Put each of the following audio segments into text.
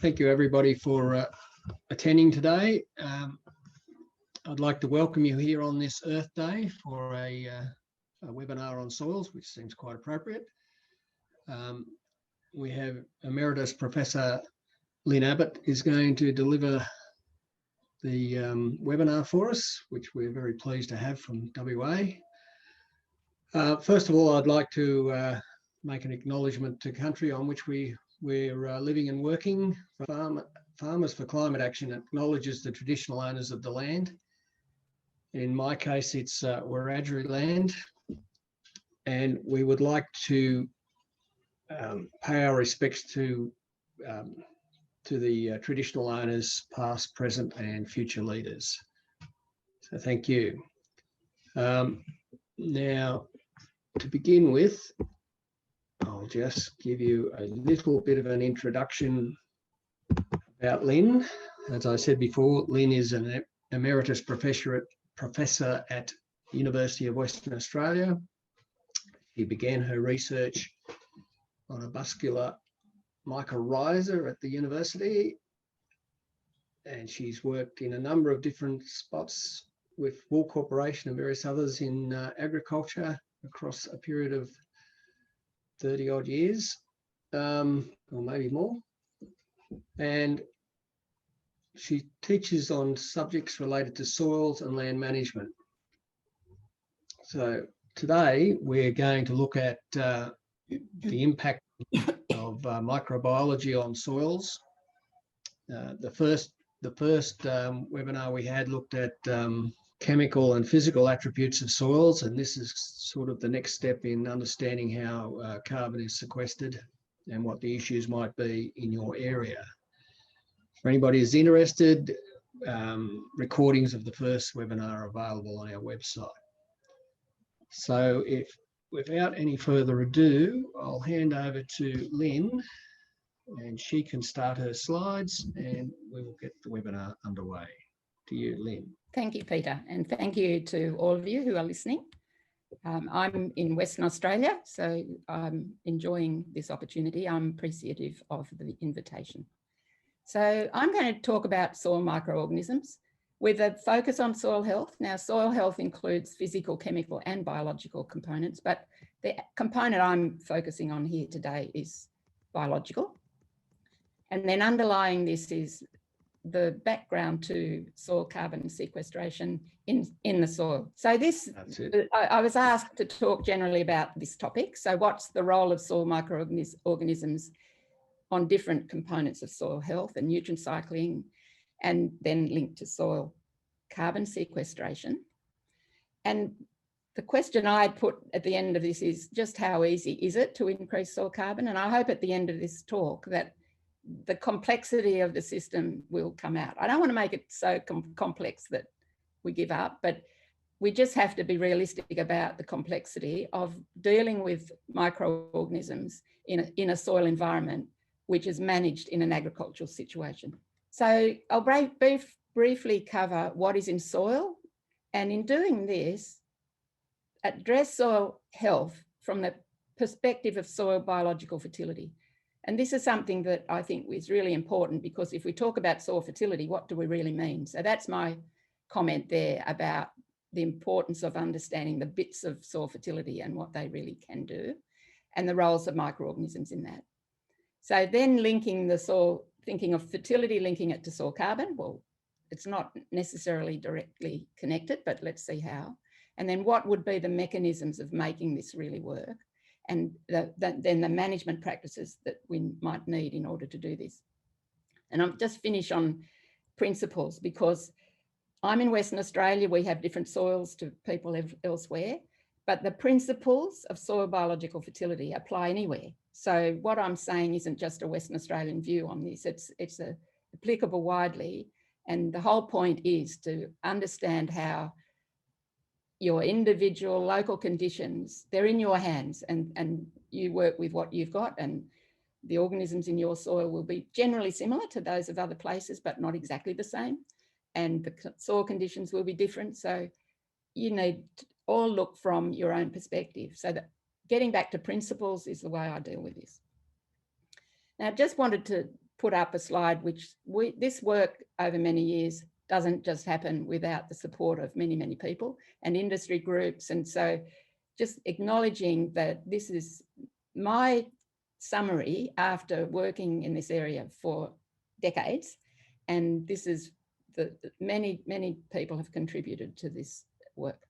Thank you everybody for attending today. I'd like to welcome you here on this Earth Day for a webinar on soils, which seems quite appropriate. We have Emeritus Professor Lyn Abbott is going to deliver the webinar for us, which we're very pleased to have from WA. First of all, I'd like to make an acknowledgement to country on which we're living and working. Farmers for Climate Action acknowledges the traditional owners of the land. In my case, it's Wiradjuri land, and we would like to pay our respects to the traditional owners, past, present, and future leaders. So thank you. Now, to begin with, I'll just give you a little bit of an introduction about Lyn. As I said before, Lyn is an emeritus professor at University of Western Australia. She began her research on a vascular mycorrhiza at the university, and she's worked in a number of different spots with Wool Corporation and various others in agriculture across a period of 30 odd years, or maybe more. And she teaches on subjects related to soils and land management. So today we're going to look at the impact of microbiology on soils. The first webinar we had looked at chemical and physical attributes of soils, and this is sort of the next step in understanding how carbon is sequestered and what the issues might be in your area. For anybody who's interested, recordings of the first webinar are available on our website. So without any further ado, I'll hand over to Lyn, and she can start her slides and we will get the webinar underway. To you, Lyn. Thank you, Peter, and thank you to all of you who are listening. I'm in Western Australia, so I'm enjoying this opportunity. I'm appreciative of the invitation. So I'm going to talk about soil microorganisms with a focus on soil health. Now, soil health includes physical, chemical, and biological components, but the component I'm focusing on here today is biological. And then underlying this is the background to soil carbon sequestration in the soil. So this, I was asked to talk generally about this topic. So what's the role of soil microorganisms on different components of soil health and nutrient cycling, and then linked to soil carbon sequestration. And the question I put at the end of this is just how easy is it to increase soil carbon? And I hope at the end of this talk that the complexity of the system will come out. I don't want to make it so complex that we give up, but we just have to be realistic about the complexity of dealing with microorganisms in a soil environment which is managed in an agricultural situation. So I'll briefly cover what is in soil, and in doing this, address soil health from the perspective of soil biological fertility. And this is something that I think is really important, because if we talk about soil fertility, what do we really mean? So that's my comment there about the importance of understanding the bits of soil fertility and what they really can do, and the roles of microorganisms in that. So then linking the soil, thinking of fertility, linking it to soil carbon. Well, it's not necessarily directly connected, but let's see how. And then what would be the mechanisms of making this really work? And then the management practices that we might need in order to do this. And I'll just finish on principles, because I'm in Western Australia, we have different soils to people elsewhere, but the principles of soil biological fertility apply anywhere. So what I'm saying isn't just a Western Australian view on this, it's applicable widely. And the whole point is to understand how your individual local conditions, they're in your hands, and you work with what you've got, and the organisms in your soil will be generally similar to those of other places, but not exactly the same. And the soil conditions will be different. So you need to all look from your own perspective. So that getting back to principles is the way I deal with this. Now, I just wanted to put up a slide which this work over many years doesn't just happen without the support of many, many people and industry groups. And so just acknowledging that this is my summary after working in this area for decades. And this is many, many people have contributed to this work.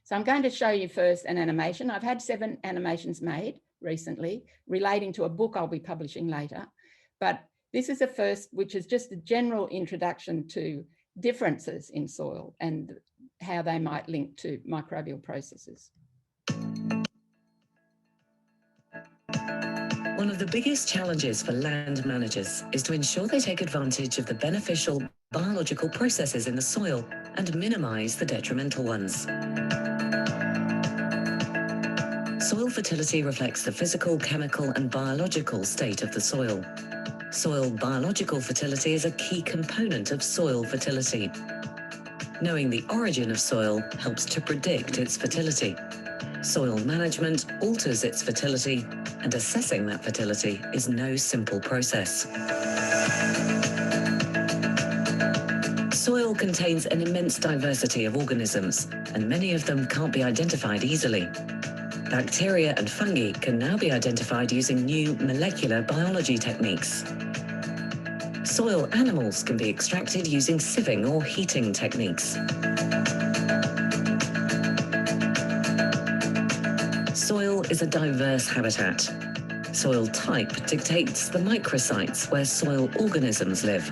So I'm going to show you first an animation. I've had 7 animations made recently relating to a book I'll be publishing later. But this is the first, which is just a general introduction to differences in soil and how they might link to microbial processes. One of the biggest challenges for land managers is to ensure they take advantage of the beneficial biological processes in the soil and minimize the detrimental ones. Soil fertility reflects the physical, chemical, and biological state of the soil. Soil biological fertility is a key component of soil fertility. Knowing the origin of soil helps to predict its fertility. Soil management alters its fertility, and assessing that fertility is no simple process. Soil contains an immense diversity of organisms, and many of them can't be identified easily. Bacteria and fungi can now be identified using new molecular biology techniques. Soil animals can be extracted using sieving or heating techniques. Soil is a diverse habitat. Soil type dictates the microsites where soil organisms live.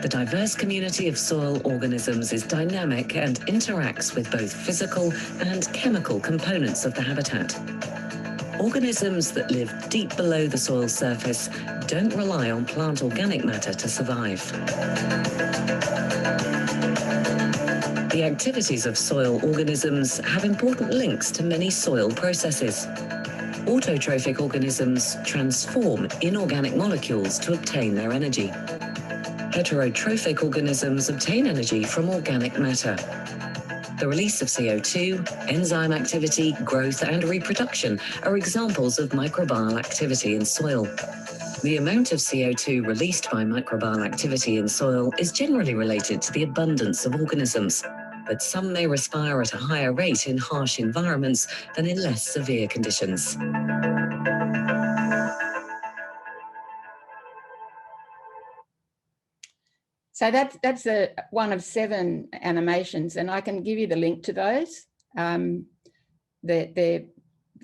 The diverse community of soil organisms is dynamic and interacts with both physical and chemical components of the habitat. Organisms that live deep below the soil surface don't rely on plant organic matter to survive. The activities of soil organisms have important links to many soil processes. Autotrophic organisms transform inorganic molecules to obtain their energy. Heterotrophic organisms obtain energy from organic matter. The release of CO2, enzyme activity, growth, and reproduction are examples of microbial activity in soil. The amount of CO2 released by microbial activity in soil is generally related to the abundance of organisms, but some may respire at a higher rate in harsh environments than in less severe conditions. So that's one of 7 animations, and I can give you the link to those. They're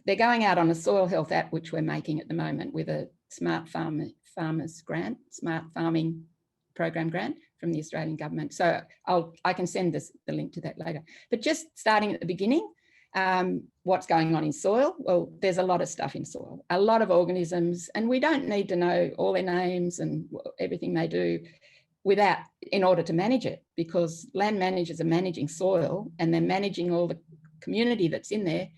going out on a soil health app, which we're making at the moment with a Smart Farmers grant, Smart Farming Program grant from the Australian government. So I can send the link to that later. But just starting at the beginning, what's going on in soil? Well, there's a lot of stuff in soil, a lot of organisms, and we don't need to know all their names and everything they do in order to manage it, because land managers are managing soil and they're managing all the community that's in there.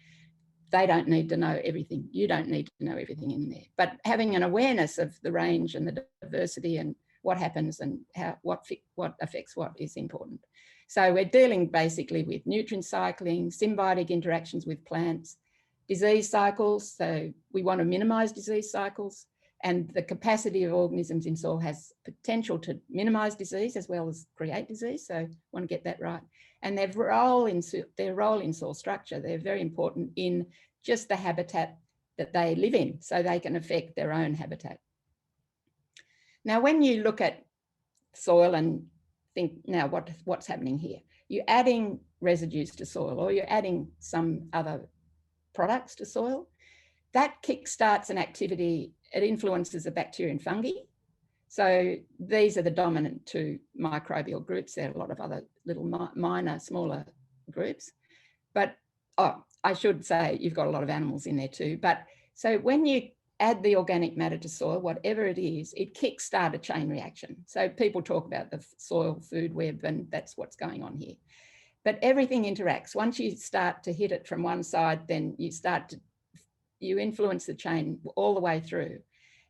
They don't need to know everything. You don't need to know everything in there. But having an awareness of the range and the diversity and what happens and what affects what is important. So we're dealing basically with nutrient cycling, symbiotic interactions with plants, disease cycles. So we want to minimize disease cycles, and the capacity of organisms in soil has potential to minimize disease as well as create disease. So I want to get that right. And their role in soil structure, they're very important in just the habitat that they live in, so they can affect their own habitat. Now, when you look at soil and think, now what's happening here? You're adding residues to soil, or you're adding some other products to soil. That kickstarts an activity. It influences the bacteria and fungi. So these are the dominant 2 microbial groups. There are a lot of other little minor, smaller groups. But I should say you've got a lot of animals in there too. But so when you add the organic matter to soil, whatever it is, it kickstarts a chain reaction. So people talk about the soil food web, and that's what's going on here. But everything interacts. Once you start to hit it from one side, then you influence the chain all the way through.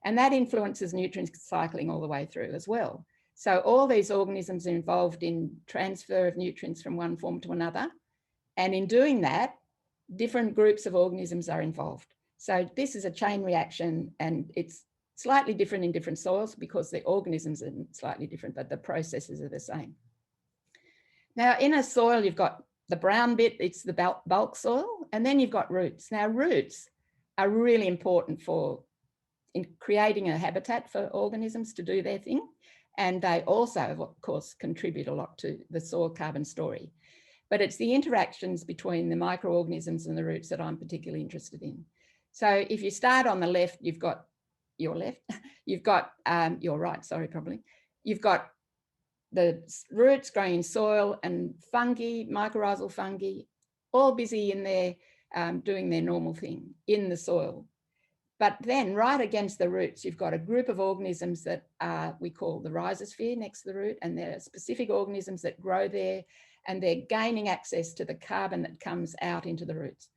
And that influences nutrient cycling all the way through as well. So all these organisms are involved in transfer of nutrients from one form to another. And in doing that, different groups of organisms are involved. So this is a chain reaction, and it's slightly different in different soils because the organisms are slightly different, but the processes are the same. Now, in a soil, you've got the brown bit, it's the bulk soil, and then you've got roots. Now, roots are really important in creating a habitat for organisms to do their thing. And they also, of course, contribute a lot to the soil carbon story. But it's the interactions between the microorganisms and the roots that I'm particularly interested in. So if you start on the left, you've got your left, you've got your right, sorry, probably. You've got the roots growing in soil and fungi, mycorrhizal fungi, all busy in there doing their normal thing in the soil. But then right against the roots, you've got a group of organisms that we call the rhizosphere next to the root, and there are specific organisms that grow there, and they're gaining access to the carbon that comes out into the roots.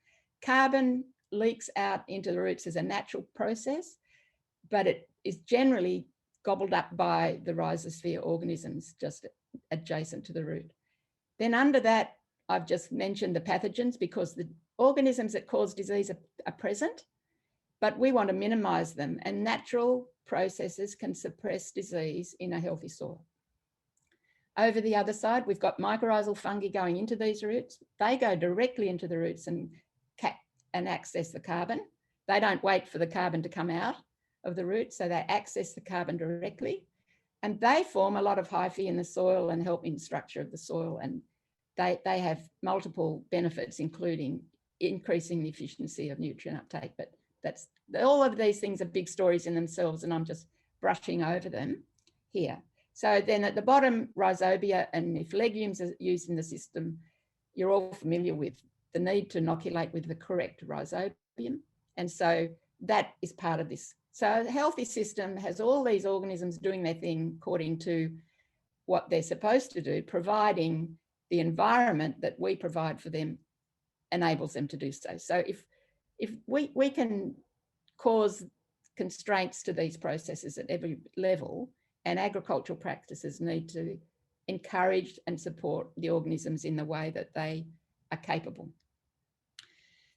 Carbon leaks out into the roots as a natural process, but it is generally gobbled up by the rhizosphere organisms just adjacent to the root. Then under that, I've just mentioned the pathogens because the organisms that cause disease are present, but we want to minimize them, and natural processes can suppress disease in a healthy soil. Over the other side, we've got mycorrhizal fungi going into these roots. They go directly into the roots and access the carbon. They don't wait for the carbon to come out of the root, so they access the carbon directly. And they form a lot of hyphae in the soil and help in structure of the soil. And they have multiple benefits, including increasing the efficiency of nutrient uptake. But that's all of these things are big stories in themselves, and I'm just brushing over them here. So then at the bottom, rhizobia, and if legumes are used in the system, you're all familiar with the need to inoculate with the correct rhizobium. And so that is part of this. So a healthy system has all these organisms doing their thing according to what they're supposed to do, providing the environment that we provide for them enables them to do so. So if we can cause constraints to these processes at every level, and agricultural practices need to encourage and support the organisms in the way that they are capable.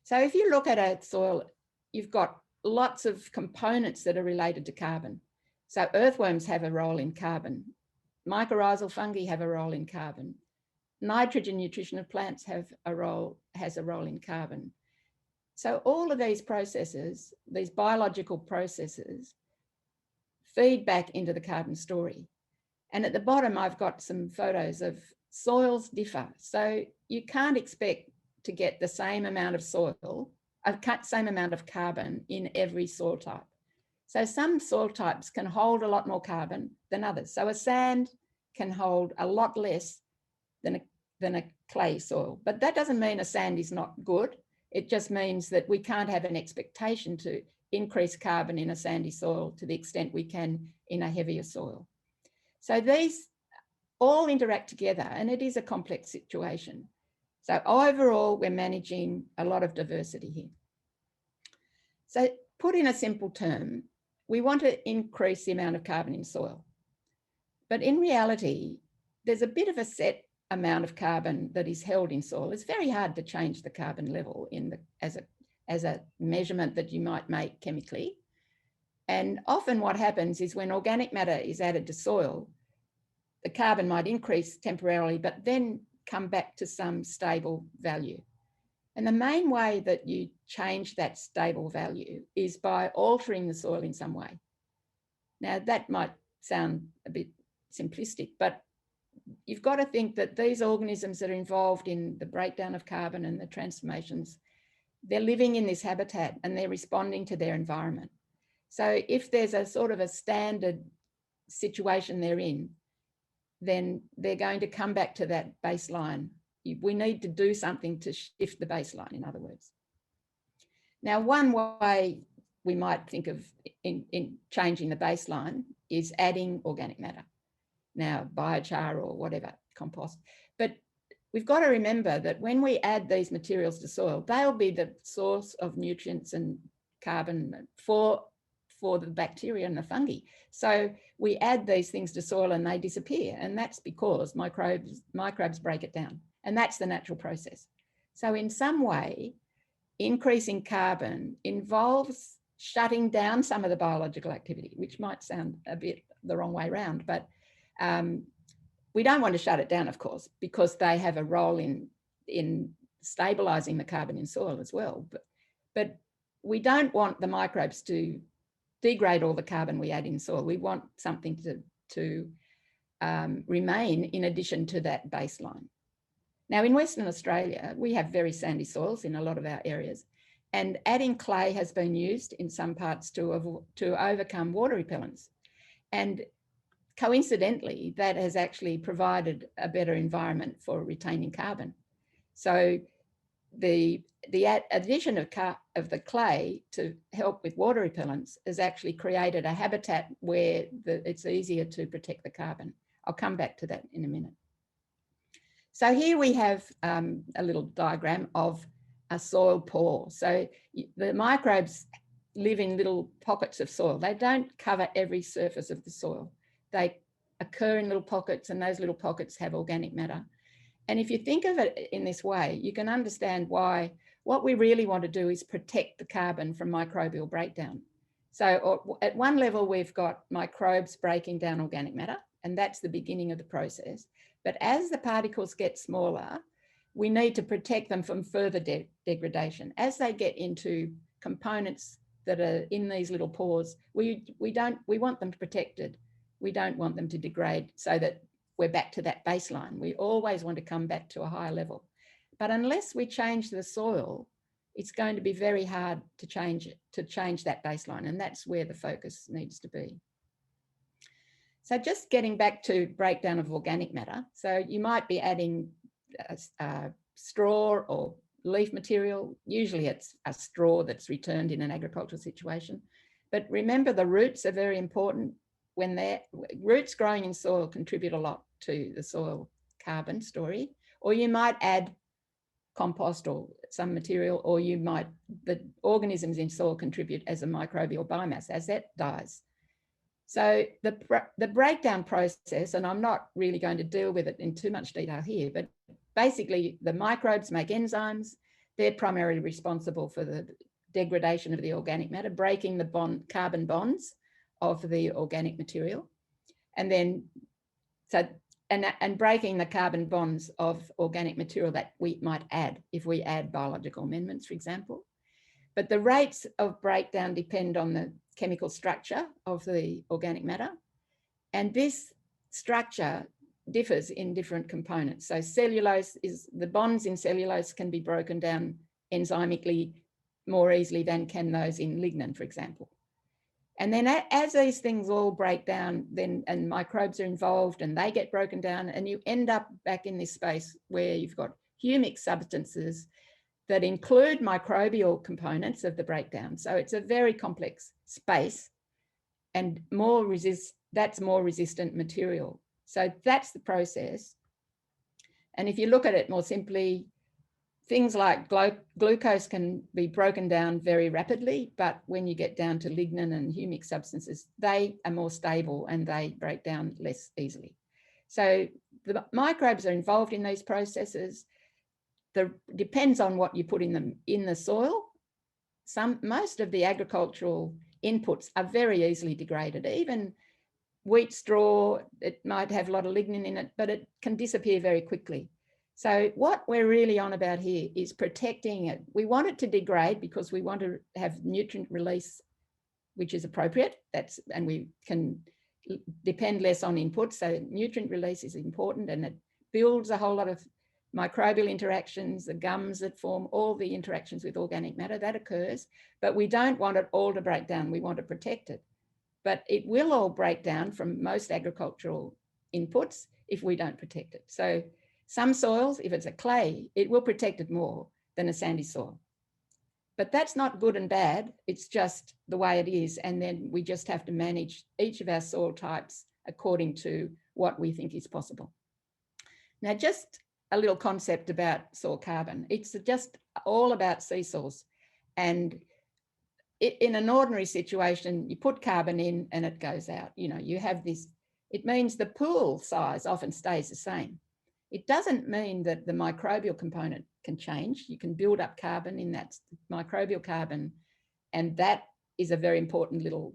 So if you look at a soil, you've got lots of components that are related to carbon. So earthworms have a role in carbon. Mycorrhizal fungi have a role in carbon. Nitrogen nutrition of plants has a role in carbon. So all of these processes, these biological processes, feed back into the carbon story. And at the bottom, I've got some photos of soils differ. So you can't expect to get the same amount of soil, same amount of carbon in every soil type. So some soil types can hold a lot more carbon than others. So a sand can hold a lot less than a clay soil. But that doesn't mean a sand is not good. It just means that we can't have an expectation to increase carbon in a sandy soil to the extent we can in a heavier soil. So these all interact together, and it is a complex situation. So overall, we're managing a lot of diversity here. So put in a simple term, we want to increase the amount of carbon in soil. But in reality, there's a bit of a set amount of carbon that is held in soil. It's very hard to change the carbon level as a measurement that you might make chemically. And often what happens is when organic matter is added to soil, the carbon might increase temporarily, but then come back to some stable value. And the main way that you change that stable value is by altering the soil in some way. Now that might sound a bit simplistic, but you've got to think that these organisms that are involved in the breakdown of carbon and the transformations, they're living in this habitat and they're responding to their environment. So if there's a sort of a standard situation they're in, then they're going to come back to that baseline. We need to do something to shift the baseline, in other words. Now, one way we might think of in changing the baseline is adding organic matter. Now, biochar or whatever, compost. But we've got to remember that when we add these materials to soil, they'll be the source of nutrients and carbon for the bacteria and the fungi. So we add these things to soil and they disappear. And that's because microbes break it down. And that's the natural process. So in some way, increasing carbon involves shutting down some of the biological activity, which might sound a bit the wrong way around, but we don't want to shut it down, of course, because they have a role in stabilizing the carbon in soil as well. But we don't want the microbes to degrade all the carbon we add in soil. We want something to remain in addition to that baseline. Now, in Western Australia, we have very sandy soils in a lot of our areas, and adding clay has been used in some parts to overcome water repellents. And coincidentally, that has actually provided a better environment for retaining carbon. So the addition of the clay to help with water repellents has actually created a habitat where it's easier to protect the carbon. I'll come back to that in a minute. So here we have a little diagram of a soil pore. So the microbes live in little pockets of soil. They don't cover every surface of the soil. They occur in little pockets, and those little pockets have organic matter. And if you think of it in this way, you can understand why what we really want to do is protect the carbon from microbial breakdown. So at one level, we've got microbes breaking down organic matter, and that's the beginning of the process. But as the particles get smaller, we need to protect them from further degradation. As they get into components that are in these little pores, we want them protected. We don't want them to degrade so that we're back to that baseline. We always want to come back to a higher level. But unless we change the soil, it's going to be very hard to change that baseline. And that's where the focus needs to be. So just getting back to breakdown of organic matter. So you might be adding straw or leaf material. Usually it's a straw that's returned in an agricultural situation. But remember, the roots are very important. When roots growing in soil contribute a lot to the soil carbon story. Or you might add compost or some material, or the organisms in soil contribute as a microbial biomass as that dies. So the breakdown process, and I'm not really going to deal with it in too much detail here, but basically the microbes make enzymes. They're primarily responsible for the degradation of the organic matter, breaking the carbon bonds of the organic material, and then and breaking the carbon bonds of organic material that we might add if we add biological amendments, for example. But the rates of breakdown depend on the chemical structure of the organic matter. And this structure differs in different components. So the bonds in cellulose can be broken down enzymically more easily than can those in lignin, for example. And then as these things all break down, and microbes are involved and they get broken down, and you end up back in this space where you've got humic substances that include microbial components of the breakdown. So it's a very complex space, and that's more resistant material. So that's the process. And if you look at it more simply, things like glucose can be broken down very rapidly, but when you get down to lignin and humic substances, they are more stable and they break down less easily. So the microbes are involved in these processes. Depends on what you put in the soil. Most of the agricultural inputs are very easily degraded. Even wheat straw, it might have a lot of lignin in it, but it can disappear very quickly. So what we're really on about here is protecting it. We want it to degrade because we want to have nutrient release, which is appropriate. And we can depend less on input. So nutrient release is important, and it builds a whole lot of microbial interactions, the gums that form, all the interactions with organic matter that occurs, but we don't want it all to break down. We want to protect it, but it will all break down from most agricultural inputs if we don't protect it. So some soils, if it's a clay, it will protect it more than a sandy soil. But that's not good and bad. It's just the way it is. And then we just have to manage each of our soil types according to what we think is possible. Now, just a little concept about soil carbon. It's just all about sea soils. And in an ordinary situation, you put carbon in and it goes out. You have this, it means the pool size often stays the same. It doesn't mean that the microbial component can change. You can build up carbon in that microbial carbon, and that is a very important little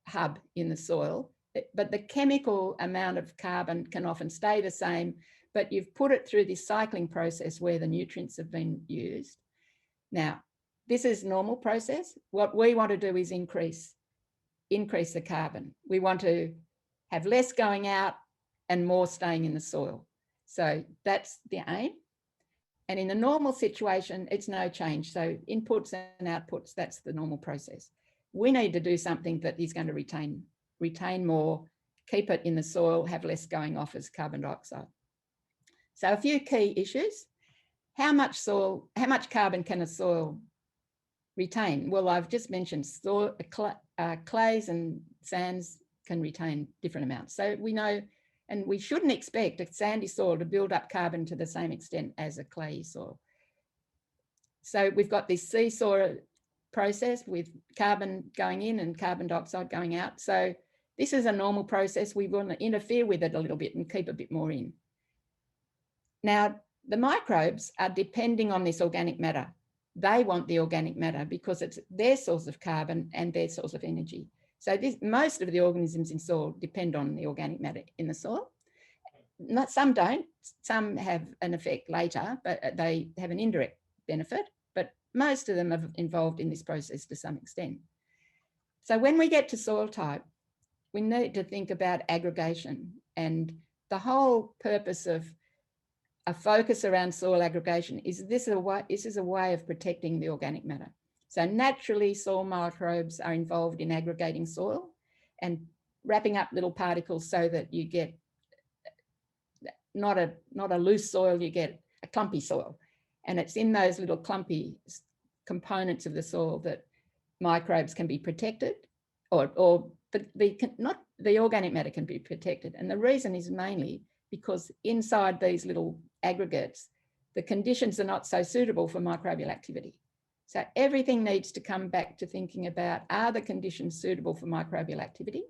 hub in the soil, but the chemical amount of carbon can often stay the same, but you've put it through this cycling process where the nutrients have been used. Now, this is a normal process. What we want to do is increase the carbon. We want to have less going out and more staying in the soil. So that's the aim. And in the normal situation, it's no change. So inputs and outputs, that's the normal process. We need to do something that is going to retain more, keep it in the soil, have less going off as carbon dioxide. So a few key issues. How much carbon can a soil retain? Well, I've just mentioned clays and sands can retain different amounts. So we know, and we shouldn't expect a sandy soil to build up carbon to the same extent as a clayey soil. So we've got this seesaw process with carbon going in and carbon dioxide going out. So this is a normal process. We want to interfere with it a little bit and keep a bit more in. Now, the microbes are depending on this organic matter. They want the organic matter because it's their source of carbon and their source of energy. So most of the organisms in soil depend on the organic matter in the soil. Some don't, some have an effect later, but they have an indirect benefit, but most of them are involved in this process to some extent. So when we get to soil type, we need to think about aggregation, and the whole purpose of a focus around soil aggregation is this is a way of protecting the organic matter. So naturally, soil microbes are involved in aggregating soil and wrapping up little particles so that you get not a loose soil, you get a clumpy soil. And it's in those little clumpy components of the soil that microbes can be protected, or the organic matter can be protected. And the reason is mainly because inside these little aggregates, the conditions are not so suitable for microbial activity. So everything needs to come back to thinking about, are the conditions suitable for microbial activity?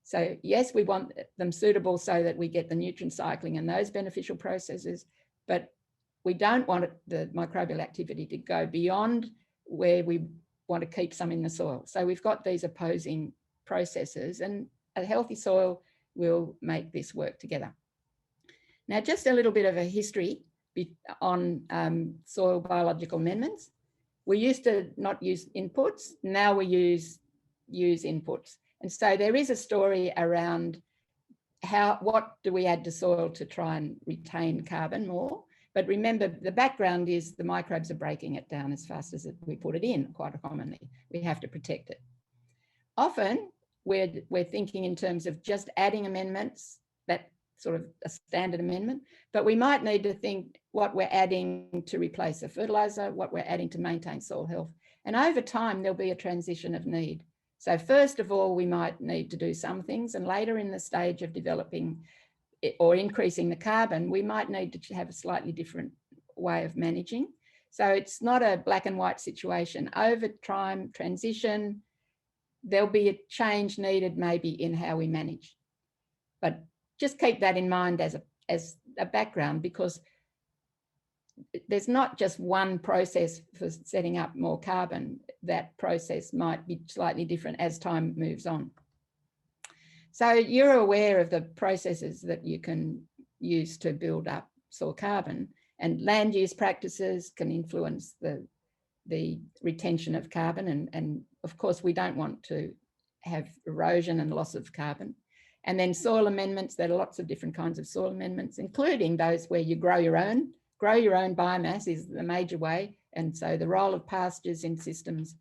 So yes, we want them suitable so that we get the nutrient cycling and those beneficial processes, but we don't want the microbial activity to go beyond where we want to keep some in the soil. So we've got these opposing processes, and a healthy soil will make this work together. Now, just a little bit of a history on soil biological amendments. We used to not use inputs, now we use inputs. And so there is a story around what do we add to soil to try and retain carbon more. But remember, the background is the microbes are breaking it down as fast as we put it in, quite commonly. We have to protect it. Often, we're thinking in terms of just adding amendments, that sort of a standard amendment, but we might need to think what we're adding to replace a fertilizer, what we're adding to maintain soil health. And over time, there'll be a transition of need. So first of all, we might need to do some things, and later in the stage of developing or increasing the carbon, we might need to have a slightly different way of managing. So it's not a black and white situation. Over time, transition, there'll be a change needed maybe in how we manage. But just keep that in mind as a background, because there's not just one process for setting up more carbon. That process might be slightly different as time moves on. So you're aware of the processes that you can use to build up soil carbon, and land use practices can influence the retention of carbon. And of course, we don't want to have erosion and loss of carbon. And then soil amendments, there are lots of different kinds of soil amendments, including those where you grow your own. Grow your own biomass is the major way. And so the role of pastures in systems,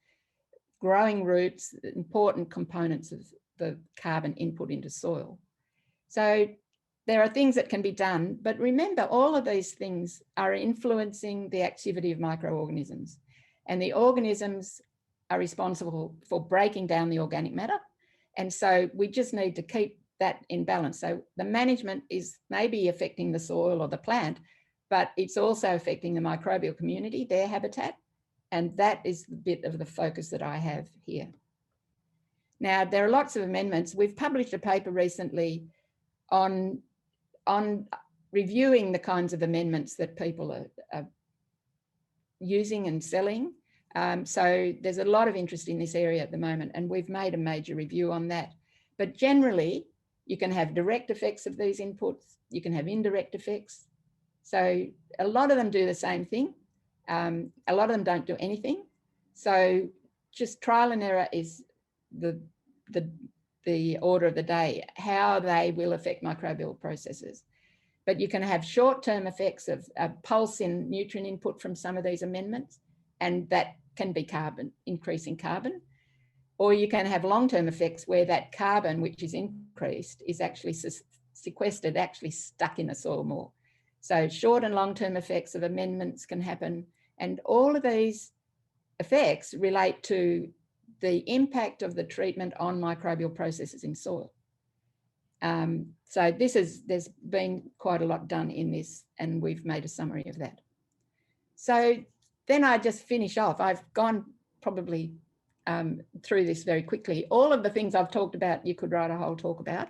growing roots, important components of the carbon input into soil. So there are things that can be done, but remember, all of these things are influencing the activity of microorganisms, and the organisms are responsible for breaking down the organic matter. And so we just need to keep that in balance. So the management is maybe affecting the soil or the plant, but it's also affecting the microbial community, their habitat. And that is the bit of the focus that I have here. Now, there are lots of amendments. We've published a paper recently on reviewing the kinds of amendments that people are using and selling. So there's a lot of interest in this area at the moment, and we've made a major review on that. But generally, you can have direct effects of these inputs. You can have indirect effects. So a lot of them do the same thing. A lot of them don't do anything. So just trial and error is the order of the day, how they will affect microbial processes. But you can have short-term effects of a pulse in nutrient input from some of these amendments, and that can be carbon, increasing carbon. Or you can have long-term effects where that carbon, which is increased, is actually sequestered, actually stuck in the soil more. So short and long-term effects of amendments can happen. And all of these effects relate to the impact of the treatment on microbial processes in soil. So there's been quite a lot done in this, and we've made a summary of that. So then I just finish off. I've gone probably through this very quickly. All of the things I've talked about, you could write a whole talk about,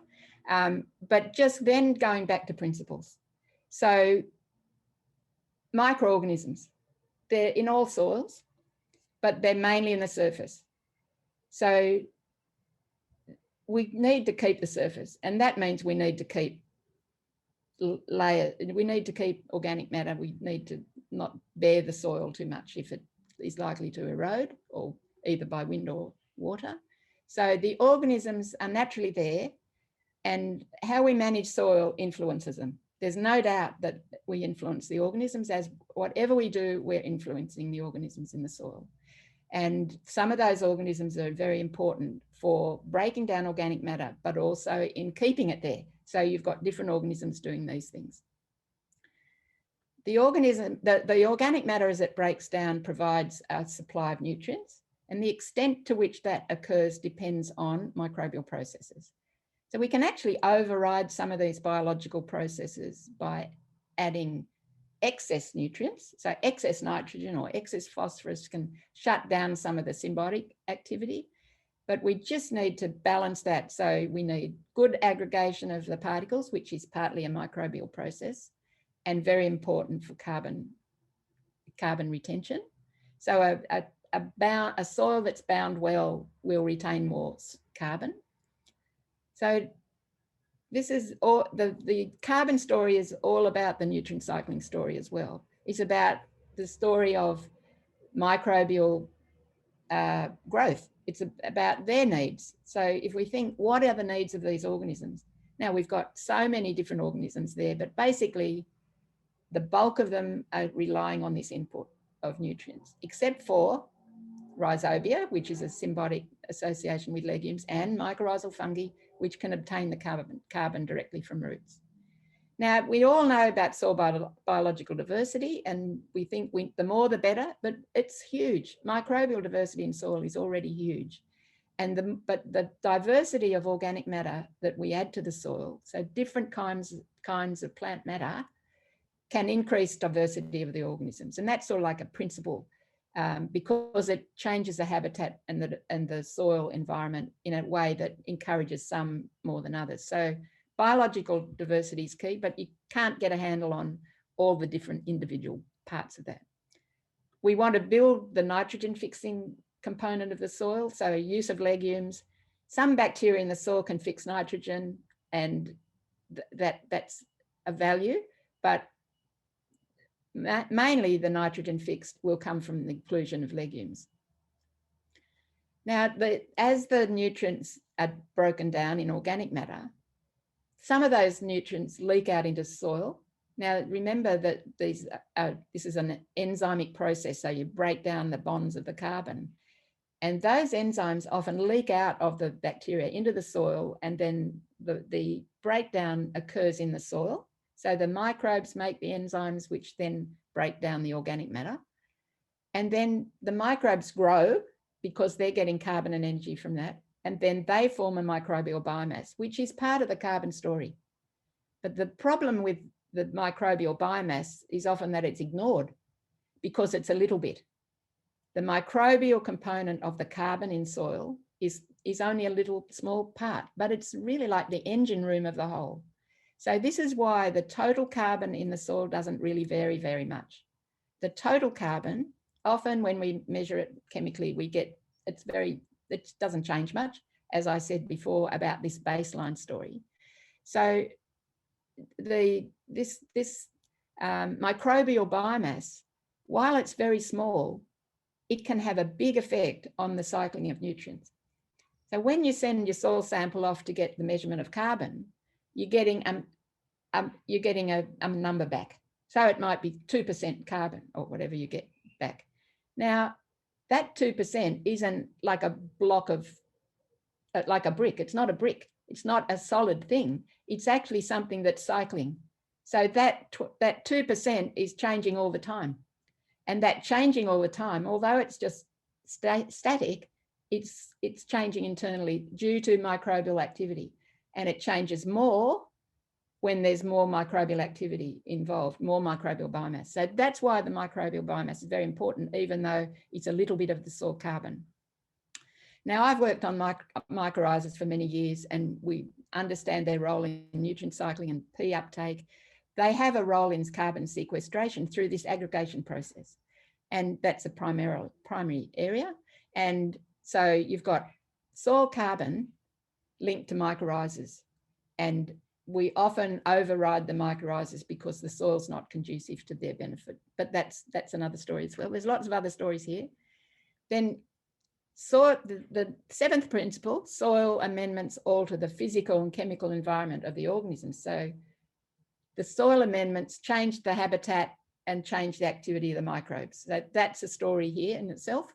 but just then going back to principles. So microorganisms, they're in all soils, but they're mainly in the surface. So we need to keep the surface, and that means we need to keep we need to keep organic matter. We need to not bare the soil too much if it is likely to erode, or either by wind or water. So the organisms are naturally there, and how we manage soil influences them. There's no doubt that we influence the organisms. As whatever we do, we're influencing the organisms in the soil. And some of those organisms are very important for breaking down organic matter, but also in keeping it there. So you've got different organisms doing these things. The organic matter as it breaks down provides a supply of nutrients, and the extent to which that occurs depends on microbial processes. So we can actually override some of these biological processes by adding excess nutrients. So excess nitrogen or excess phosphorus can shut down some of the symbiotic activity, but we just need to balance that. So we need good aggregation of the particles, which is partly a microbial process and very important for carbon retention. So a soil that's bound well will retain more carbon. So this is all, the carbon story is all about the nutrient cycling story as well. It's about the story of microbial growth. It's about their needs. So if we think, what are the needs of these organisms? Now we've got so many different organisms there, but basically the bulk of them are relying on this input of nutrients, except for rhizobia, which is a symbiotic association with legumes, and mycorrhizal fungi, which can obtain the carbon directly from roots. Now, we all know about soil biological diversity, and we think the more the better, but it's huge. Microbial diversity in soil is already huge. But the diversity of organic matter that we add to the soil, so different kinds of plant matter, can increase diversity of the organisms. And that's sort of like a principle, because it changes the habitat and the soil environment in a way that encourages some more than others. So biological diversity is key, but you can't get a handle on all the different individual parts of that. We want to build the nitrogen fixing component of the soil. So use of legumes. Some bacteria in the soil can fix nitrogen, and that's a value, but mainly the nitrogen fixed will come from the inclusion of legumes. Now, as the nutrients are broken down in organic matter, some of those nutrients leak out into soil. Now, remember that this is an enzymic process, so you break down the bonds of the carbon. And those enzymes often leak out of the bacteria into the soil, and then the breakdown occurs in the soil. So the microbes make the enzymes, which then break down the organic matter. And then the microbes grow because they're getting carbon and energy from that. And then they form a microbial biomass, which is part of the carbon story. But the problem with the microbial biomass is often that it's ignored because it's a little bit. The microbial component of the carbon in soil is only a little small part, but it's really like the engine room of the whole. So this is why the total carbon in the soil doesn't really vary very much. The total carbon often when we measure it chemically, we get, it doesn't change much, as I said before about this baseline story. So this microbial biomass, while it's very small, it can have a big effect on the cycling of nutrients. So when you send your soil sample off to get the measurement of carbon, you're getting a number back. So it might be 2% carbon or whatever you get back. Now, that 2% isn't like a block of, like a brick. It's not a brick. It's not a solid thing. It's actually something that's cycling. So that 2% is changing all the time. And that changing all the time, although it's just static, it's changing internally due to microbial activity. And it changes more when there's more microbial activity involved, more microbial biomass. So that's why the microbial biomass is very important, even though it's a little bit of the soil carbon. Now, I've worked on mycorrhizas for many years, and we understand their role in nutrient cycling and P uptake. They have a role in carbon sequestration through this aggregation process. And that's a primary area. And so you've got soil carbon linked to mycorrhizas, and we often override the mycorrhizas because the soil's not conducive to their benefit. But that's another story as well. There's lots of other stories here. Then the seventh principle, soil amendments alter the physical and chemical environment of the organism. So the soil amendments change the habitat and change the activity of the microbes. So that's a story here in itself.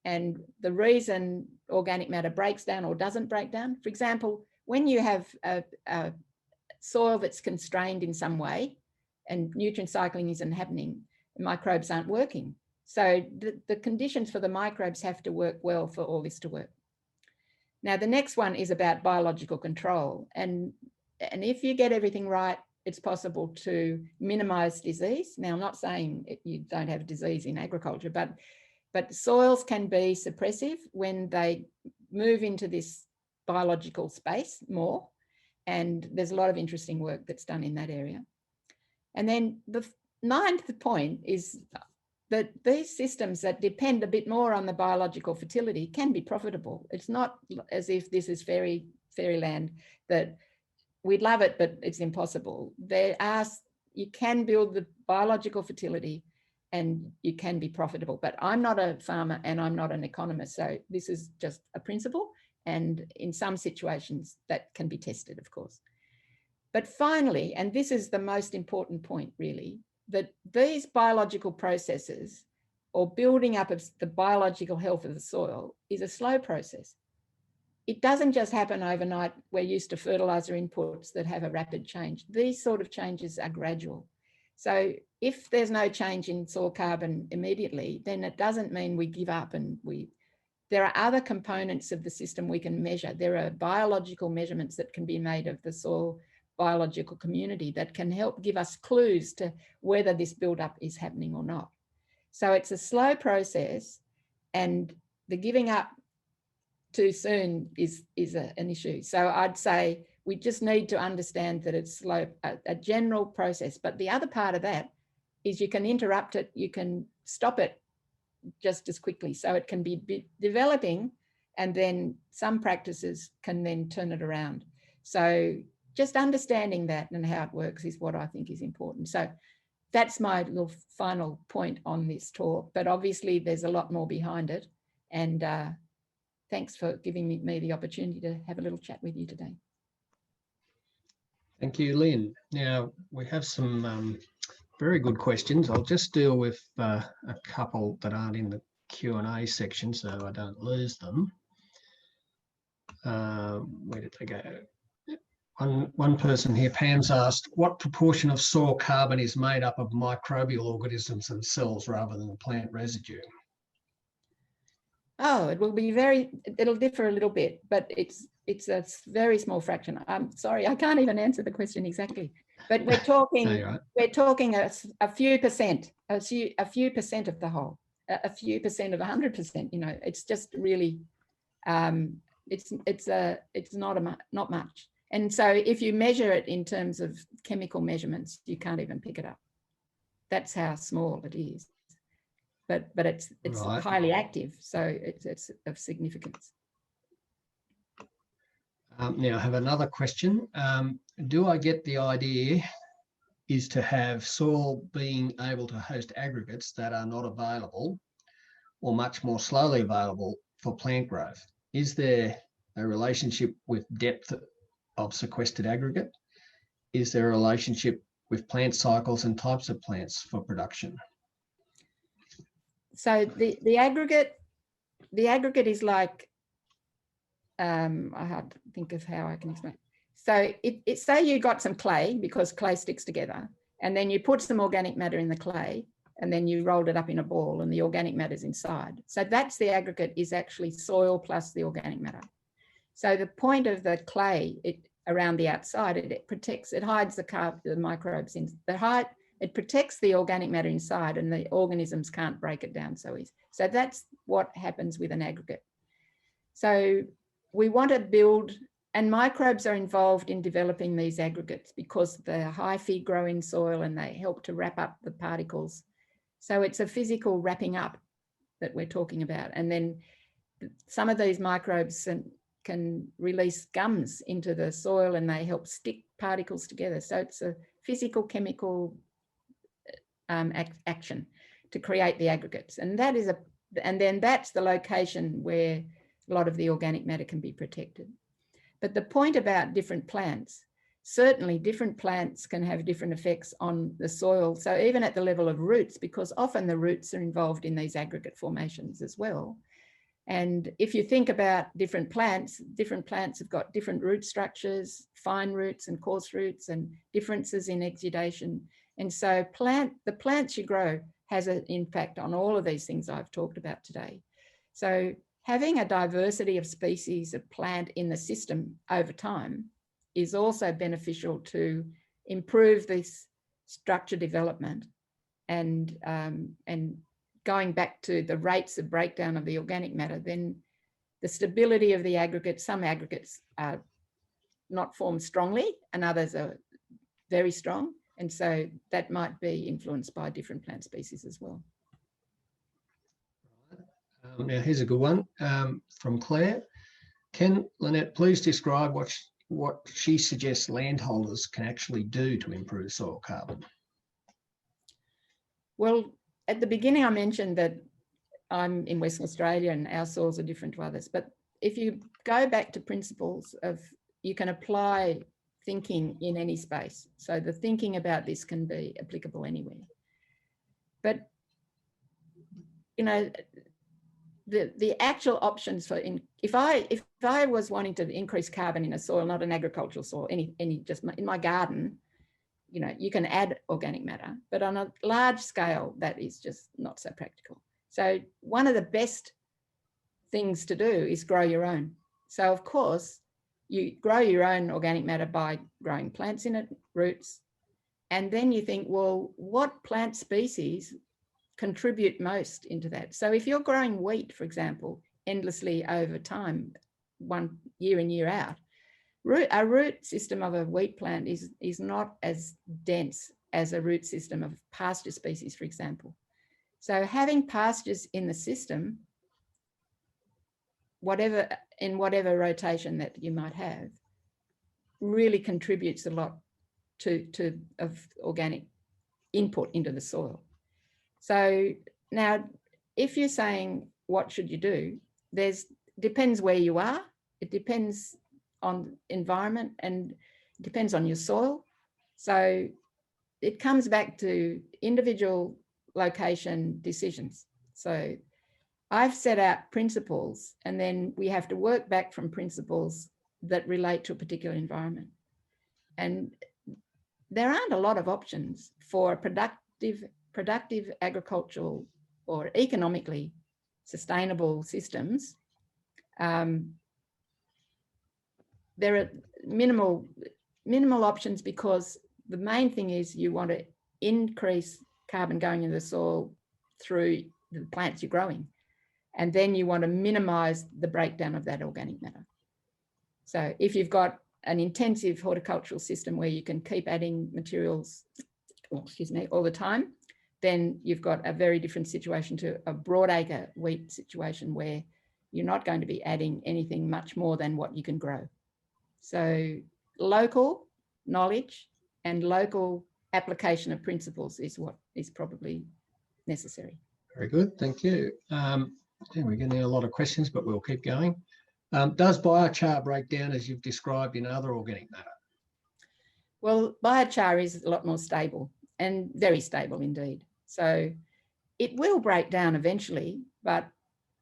And the reason organic matter breaks down or doesn't break down, for example, when you have a soil that's constrained in some way and nutrient cycling isn't happening, the microbes aren't working. So the conditions for the microbes have to work well for all this to work. Now, the next one is about biological control. And if you get everything right, it's possible to minimize disease. Now, I'm not saying you don't have disease in agriculture, but soils can be suppressive when they move into this biological space more. And there's a lot of interesting work that's done in that area. And then the ninth point is that these systems that depend a bit more on the biological fertility can be profitable. It's not as if this is fairyland that we'd love it, but it's impossible. You can build the biological fertility and you can be profitable, but I'm not a farmer and I'm not an economist. So this is just a principle. And in some situations that can be tested, of course. But finally, and this is the most important point really, that these biological processes or building up of the biological health of the soil is a slow process. It doesn't just happen overnight. We're used to fertilizer inputs that have a rapid change. These sort of changes are gradual. So if there's no change in soil carbon immediately, then it doesn't mean we give up and there are other components of the system we can measure. There are biological measurements that can be made of the soil biological community that can help give us clues to whether this buildup is happening or not. So it's a slow process, and the giving up too soon is an issue. So I'd say we just need to understand that it's slow, a general process. But the other part of that is you can interrupt it, you can stop it just as quickly. So it can be developing, and then some practices can then turn it around. So just understanding that and how it works is what I think is important. So that's my little final point on this talk, but obviously there's a lot more behind it. And thanks for giving me the opportunity to have a little chat with you today. Thank you, Lyn. Now, we have some very good questions. I'll just deal with a couple that aren't in the Q&A section so I don't lose them. Where did they go? One person here, Pam's asked, what proportion of soil carbon is made up of microbial organisms themselves rather than plant residue? Oh, it will be it'll differ a little bit, but it's a very small fraction. I'm sorry, I can't even answer the question exactly. But we're talking, right. We're talking a few percent, a few percent of the whole, a few percent of 100%. You know, it's just really, it's not much. And so if you measure it in terms of chemical measurements, you can't even pick it up. That's how small it is. but it's Right. highly active, so it's of significance. Now I have another question. Do I get the idea is to have soil being able to host aggregates that are not available or much more slowly available for plant growth? Is there a relationship with depth of sequestered aggregate? Is there a relationship with plant cycles and types of plants for production? So the aggregate is like, I have to think of how I can explain. So it say you got some clay, because clay sticks together, and then you put some organic matter in the clay, and then you rolled it up in a ball, and the organic matter is inside. So that's the aggregate, is actually soil plus the organic matter. So the point of the clay, around the outside, it protects, it hides the microbes in the height. It protects the organic matter inside, and the organisms can't break it down so easy. So that's what happens with an aggregate. So we want to build, and microbes are involved in developing these aggregates because the hyphae grow in soil and they help to wrap up the particles. So it's a physical wrapping up that we're talking about. And then some of these microbes can release gums into the soil, and they help stick particles together. So it's a physical chemical action to create the aggregates, and then that's the location where a lot of the organic matter can be protected. But the point about different plants, certainly different plants can have different effects on the soil. So even at the level of roots, because often the roots are involved in these aggregate formations as well. And if you think about different plants have got different root structures, fine roots and coarse roots, and differences in exudation. And so the plants you grow has an impact on all of these things I've talked about today. So having a diversity of species of plant in the system over time is also beneficial to improve this structure development, and going back to the rates of breakdown of the organic matter, then the stability of the aggregate, some aggregates are not formed strongly and others are very strong. And so that might be influenced by different plant species as well. Now here's a good one from Claire. Can Lynette please describe what she suggests landholders can actually do to improve soil carbon? Well, at the beginning, I mentioned that I'm in Western Australia and our soils are different to others. But if you go back to principles of, you can apply thinking in any space. So the thinking about this can be applicable anywhere. But, you know, the actual options for, if I was wanting to increase carbon in a soil, not an agricultural soil, just in my garden, you know, you can add organic matter, but on a large scale, that is just not so practical. So one of the best things to do is grow your own. So of course, you grow your own organic matter by growing plants in it, roots, and then you think, well, what plant species contribute most into that? So if you're growing wheat, for example, endlessly over time, 1 year in, year out, a root system of a wheat plant is not as dense as a root system of pasture species, for example. So having pastures in the system, in whatever rotation that you might have, really contributes a lot of organic input into the soil. So now, if you're saying what should you do, depends where you are. It depends on environment and it depends on your soil. So it comes back to individual location decisions. So I've set out principles, and then we have to work back from principles that relate to a particular environment. And there aren't a lot of options for productive agricultural or economically sustainable systems. There are minimal options, because the main thing is you want to increase carbon going into the soil through the plants you're growing. And then you want to minimize the breakdown of that organic matter. So if you've got an intensive horticultural system where you can keep adding materials, all the time, then you've got a very different situation to a broadacre wheat situation where you're not going to be adding anything much more than what you can grow. So local knowledge and local application of principles is what is probably necessary. Very good, thank you. We're getting a lot of questions, but we'll keep going. Does biochar break down as you've described in other organic matter? Well, biochar is a lot more stable and very stable indeed. So it will break down eventually, but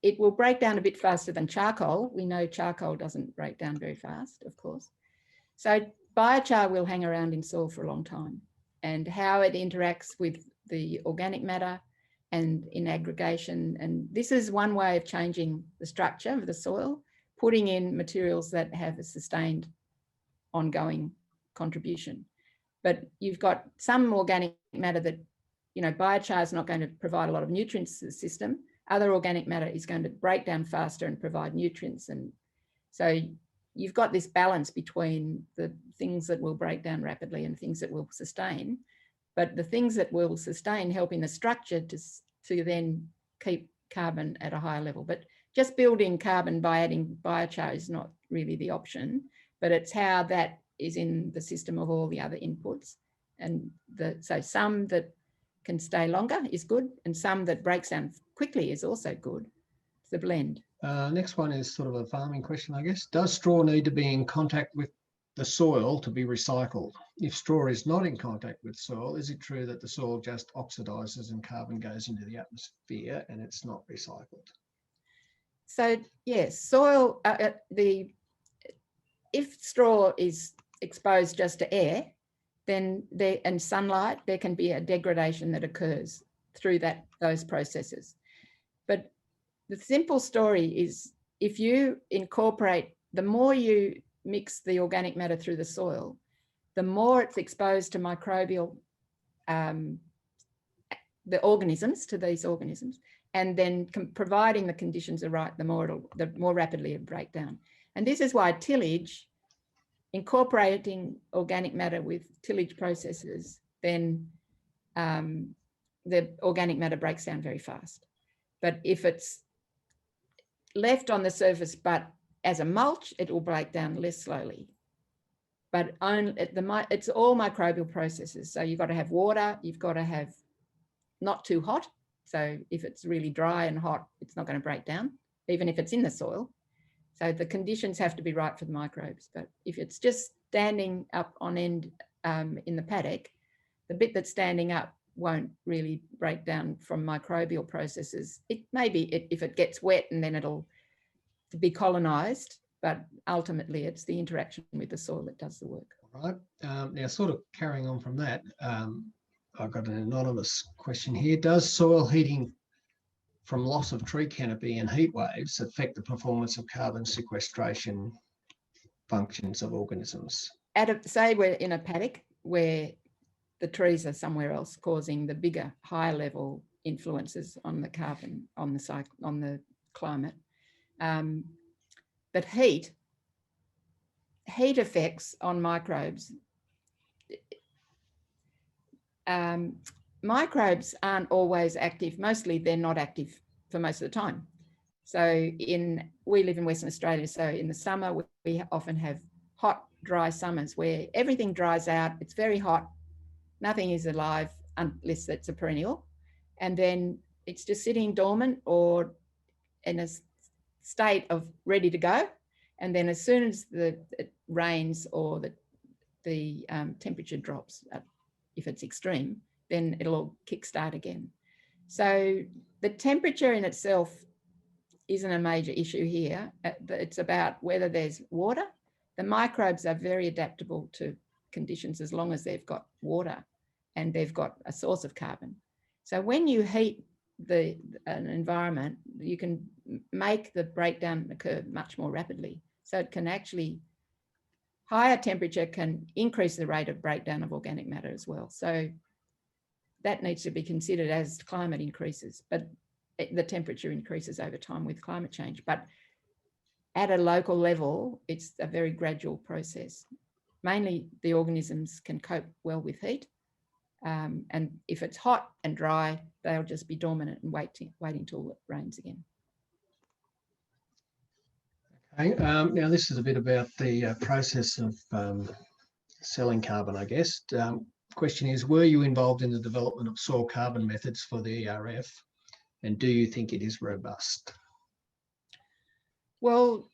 it will break down a bit faster than charcoal. We know charcoal doesn't break down very fast, of course. So biochar will hang around in soil for a long time, and how it interacts with the organic matter and in aggregation. And this is one way of changing the structure of the soil, putting in materials that have a sustained ongoing contribution. But you've got some organic matter that, you know, biochar is not going to provide a lot of nutrients to the system. Other organic matter is going to break down faster and provide nutrients. And so you've got this balance between the things that will break down rapidly and things that will sustain. But the things that will sustain help in the structure to then keep carbon at a higher level. But just building carbon by adding biochar is not really the option, but it's how that is in the system of all the other inputs. And so some that can stay longer is good, and some that breaks down quickly is also good. It's the blend. Next one is sort of a farming question, I guess. Does straw need to be in contact with the soil to be recycled? If straw is not in contact with soil, is it true that the soil just oxidizes and carbon goes into the atmosphere and it's not recycled? So yes, soil, if straw is exposed just to air, then and sunlight, there can be a degradation that occurs through those processes. But the simple story is, if you incorporate, the more you mix the organic matter through the soil, the more it's exposed to microbial, the organisms, to these organisms, and then providing the conditions are right, the more rapidly it break down. And this is why tillage, incorporating organic matter with tillage processes, then the organic matter breaks down very fast. But if it's left on the surface but as a mulch, it will break down less slowly. But it's all microbial processes. So you've got to have water, you've got to have not too hot. So if it's really dry and hot, it's not going to break down, even if it's in the soil. So the conditions have to be right for the microbes. But if it's just standing up on end in the paddock, the bit that's standing up won't really break down from microbial processes. It may be if it gets wet and then it'll be colonized, but ultimately it's the interaction with the soil that does the work. All right. Now, sort of carrying on from that, I've got an anonymous question here. Does soil heating from loss of tree canopy and heat waves affect the performance of carbon sequestration functions of organisms? Say we're in a paddock where the trees are somewhere else, causing the bigger, higher level influences on the carbon, on the cycle, on the climate. But heat effects on microbes. Microbes aren't always active. Mostly they're not active for most of the time. So we live in Western Australia. So in the summer, we often have hot, dry summers where everything dries out. It's very hot. Nothing is alive unless it's a perennial. And then it's just sitting dormant or in a state of ready to go. And then as soon as it rains or the temperature drops, if it's extreme, then it'll all kickstart again. So the temperature in itself isn't a major issue here. It's about whether there's water. The microbes are very adaptable to conditions as long as they've got water and they've got a source of carbon. So when you heat an environment, you can make the breakdown occur much more rapidly. So it can actually, higher temperature can increase the rate of breakdown of organic matter as well. So that needs to be considered as climate increases, but the temperature increases over time with climate change. But at a local level, it's a very gradual process. Mainly the organisms can cope well with heat. And if it's hot and dry, they'll just be dormant and waiting till it rains again. Okay. Now this is a bit about the process of selling carbon, I guess. Question is, were you involved in the development of soil carbon methods for the ERF? And do you think it is robust? Well,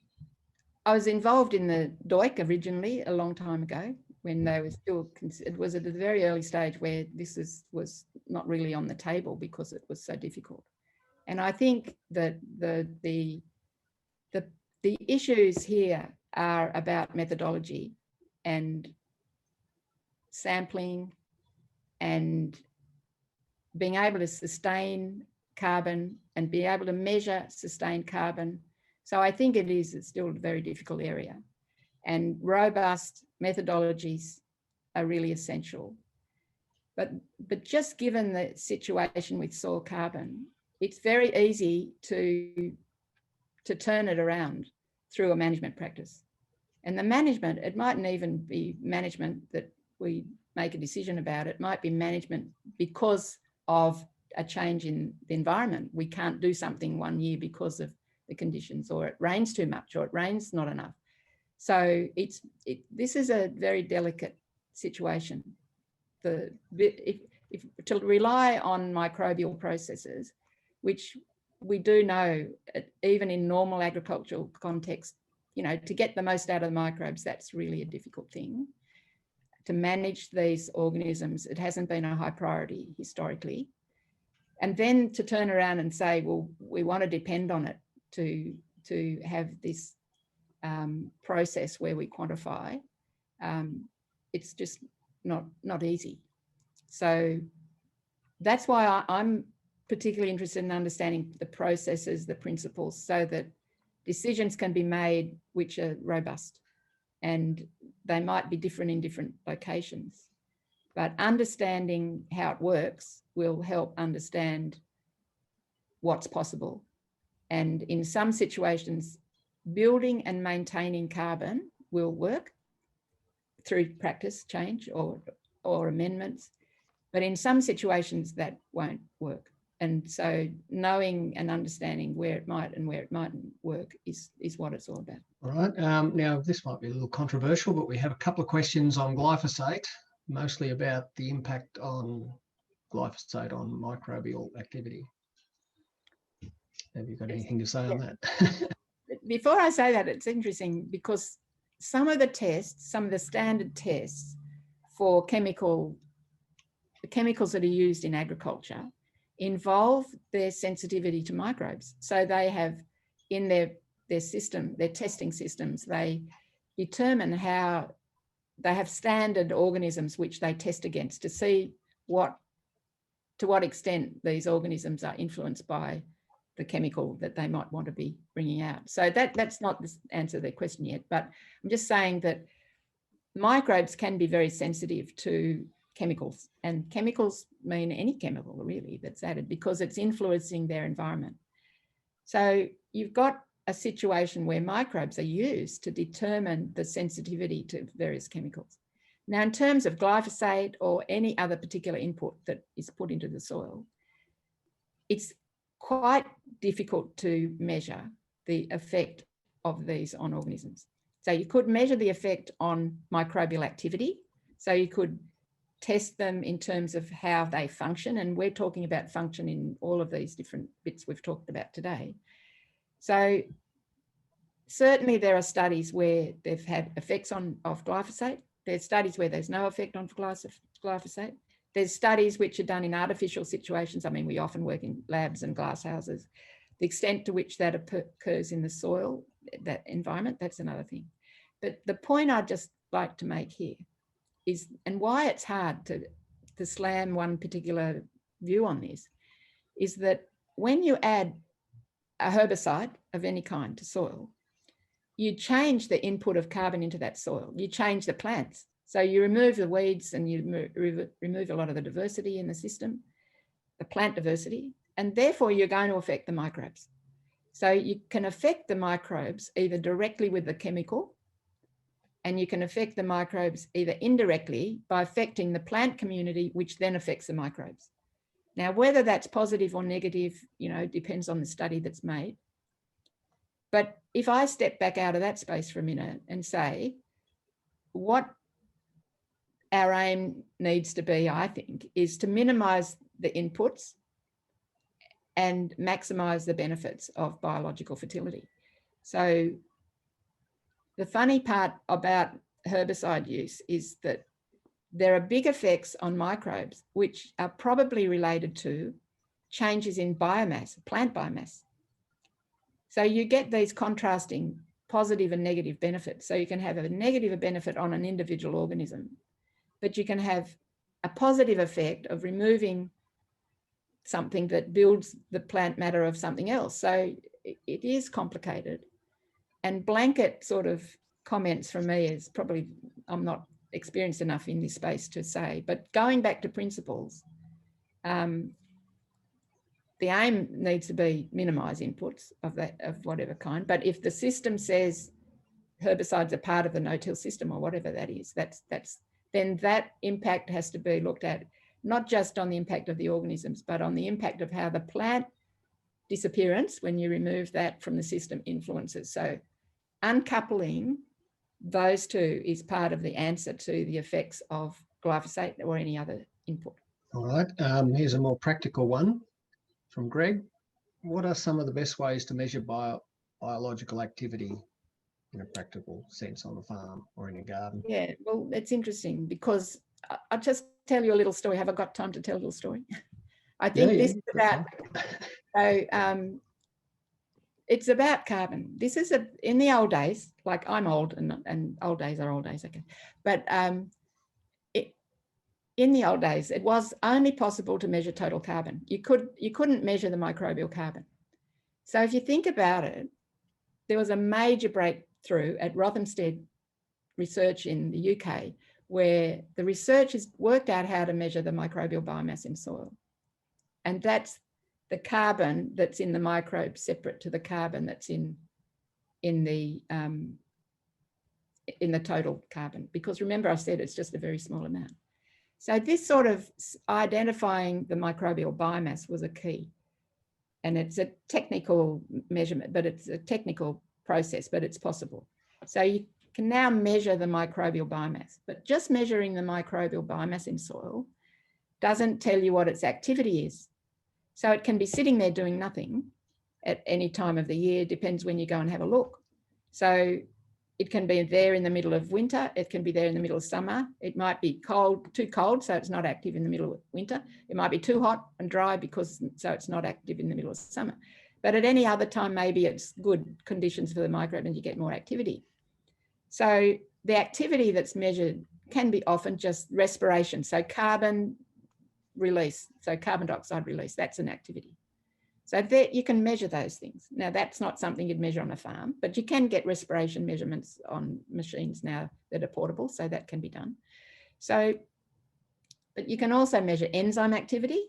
I was involved in the DOIC originally a long time ago when they were still, it was at a very early stage where this was not really on the table because it was so difficult. And I think that the issues here are about methodology and sampling and being able to sustain carbon and be able to measure sustained carbon. So I think it's still a very difficult area, and robust methodologies are really essential. But just given the situation with soil carbon, it's very easy to turn it around through a management practice. And the management, it mightn't even be management that we make a decision about. It might be management because of a change in the environment. We can't do something one year because of the conditions, or it rains too much, or it rains not enough. So this is a very delicate situation. If to rely on microbial processes, which we do know, even in normal agricultural context, you know, to get the most out of the microbes, that's really a difficult thing. To manage these organisms, it hasn't been a high priority historically. And then to turn around and say, well, we want to depend on it to have this process where we quantify, it's just not easy. So that's why I'm particularly interested in understanding the processes, the principles, so that decisions can be made which are robust, and they might be different in different locations. But understanding how it works will help understand what's possible. And in some situations, building and maintaining carbon will work through practice change or amendments. But in some situations that won't work. And so knowing and understanding where it might and where it mightn't work is what it's all about. All right. Now, this might be a little controversial, but we have a couple of questions on glyphosate, mostly about the impact on glyphosate on microbial activity. Have you got anything to say on that? Before I say that, it's interesting because some of the tests, some of the standard tests for the chemicals that are used in agriculture involve their sensitivity to microbes. So they have in their system, their testing systems, they determine how they have standard organisms which they test against to see to what extent these organisms are influenced by the chemical that they might want to be bringing out. So that's not the answer to their question yet, but I'm just saying that microbes can be very sensitive to chemicals, and chemicals mean any chemical really that's added because it's influencing their environment. So you've got a situation where microbes are used to determine the sensitivity to various chemicals. Now, in terms of glyphosate or any other particular input that is put into the soil, it's quite difficult to measure the effect of these on organisms. So you could measure the effect on microbial activity. So you could test them in terms of how they function. And we're talking about function in all of these different bits we've talked about today. So certainly there are studies where they've had effects of glyphosate. There's studies where there's no effect on glyphosate. There's studies which are done in artificial situations. I mean, we often work in labs and glass houses. The extent to which that occurs in the soil, that environment, that's another thing. But the point I'd just like to make here is, and why it's hard to slam one particular view on this, is that when you add a herbicide of any kind to soil, you change the input of carbon into that soil. You change the plants. So you remove the weeds and you remove a lot of the diversity in the system, the plant diversity, and therefore you're going to affect the microbes. So you can affect the microbes either directly with the chemical and you can affect the microbes either indirectly by affecting the plant community, which then affects the microbes. Now, whether that's positive or negative, depends on the study that's made. But if I step back out of that space for a minute and say, what our aim needs to be, I think, is to minimize the inputs and maximize the benefits of biological fertility. So the funny part about herbicide use is that there are big effects on microbes, which are probably related to changes in biomass, plant biomass. So you get these contrasting positive and negative benefits. So you can have a negative benefit on an individual organism, but you can have a positive effect of removing something that builds the plant matter of something else. So it is complicated. And blanket sort of comments from me is probably, I'm not experienced enough in this space to say, but going back to principles, the aim needs to be minimize inputs of whatever kind. But if the system says herbicides are part of the no-till system or whatever that is, then that impact has to be looked at, not just on the impact of the organisms, but on the impact of how the plant disappearance, when you remove that from the system, influences. So uncoupling those two is part of the answer to the effects of glyphosate or any other input. All right, here's a more practical one from Greg. What are some of the best ways to measure biological activity in a practical sense on a farm or in a garden? Yeah, well, it's interesting because I'll just tell you a little story. Have I got time to tell a little story? I think this is about, so it's about carbon. This is in the old days, like I'm old and old days are old days, okay. But in the old days, it was only possible to measure total carbon. You couldn't measure the microbial carbon. So if you think about it, there was a major breakthrough at Rothamsted Research in the UK, where the researchers worked out how to measure the microbial biomass in soil. And that's the carbon that's in the microbe separate to the carbon that's in the total carbon. Because remember, I said it's just a very small amount. So this sort of identifying the microbial biomass was a key. And it's a technical measurement, but it's a technical process, but it's possible. So you can now measure the microbial biomass, but just measuring the microbial biomass in soil doesn't tell you what its activity is. So it can be sitting there doing nothing at any time of the year, depends when you go and have a look. So it can be there in the middle of winter, it can be there in the middle of summer. It might be cold, too cold, so it's not active in the middle of winter. It might be too hot and dry so it's not active in the middle of summer. But at any other time, maybe it's good conditions for the microbe and you get more activity. So the activity that's measured can be often just respiration. So carbon release, so carbon dioxide release, that's an activity. So that you can measure those things. Now, that's not something you'd measure on a farm, but you can get respiration measurements on machines now that are portable, so that can be done. So, but you can also measure enzyme activity.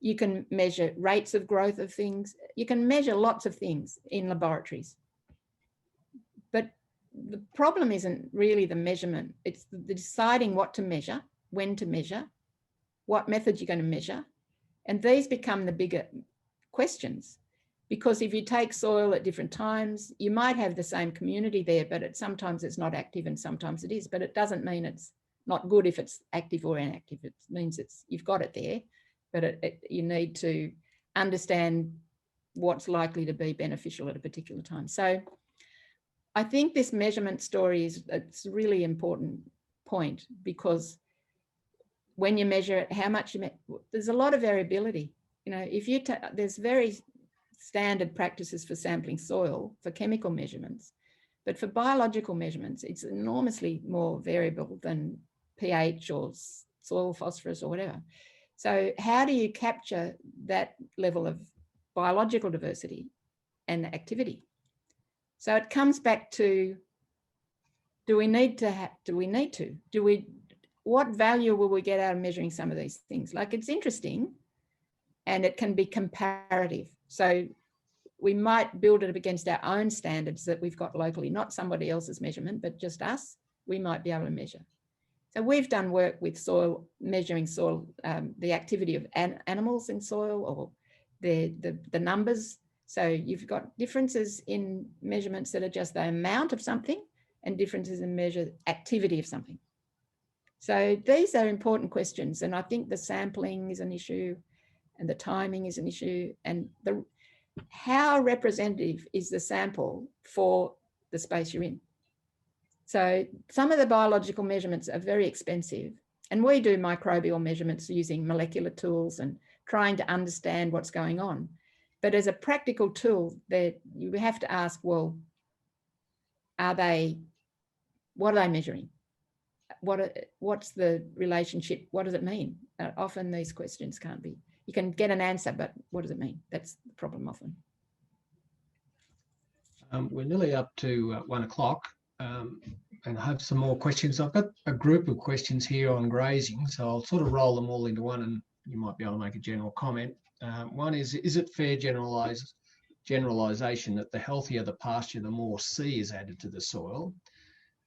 You can measure rates of growth of things. You can measure lots of things in laboratories. But the problem isn't really the measurement. It's the deciding what to measure, when to measure, what method you're going to measure. And these become the bigger questions, because if you take soil at different times, you might have the same community there, but sometimes it's not active and sometimes it is, but it doesn't mean it's not good if it's active or inactive. It means you've got it there, but you need to understand what's likely to be beneficial at a particular time. So I think this measurement story it's a really important point, because when you measure it, how much there's a lot of variability. If there's very standard practices for sampling soil for chemical measurements, but for biological measurements, it's enormously more variable than pH or soil phosphorus or whatever. So how do you capture that level of biological diversity and activity? So it comes back to, what value will we get out of measuring some of these things? Like, it's interesting and it can be comparative. So we might build it up against our own standards that we've got locally, not somebody else's measurement, but just us, we might be able to measure. So we've done work with soil, measuring soil, the activity of animals in soil, or the numbers. So you've got differences in measurements that are just the amount of something, and differences in measured activity of something. So these are important questions. And I think the sampling is an issue, and the timing is an issue, and how representative is the sample for the space you're in. So some of the biological measurements are very expensive, and we do microbial measurements using molecular tools and trying to understand what's going on. But as a practical tool, that you have to ask, well, what are they measuring? What's the relationship? What does it mean? Often these questions can't be, you can get an answer, but what does it mean? That's the problem often. We're nearly up to 1 o'clock, and I have some more questions. I've got a group of questions here on grazing, so I'll sort of roll them all into one, and you might be able to make a general comment. One is it fair generalization that the healthier the pasture, the more C is added to the soil?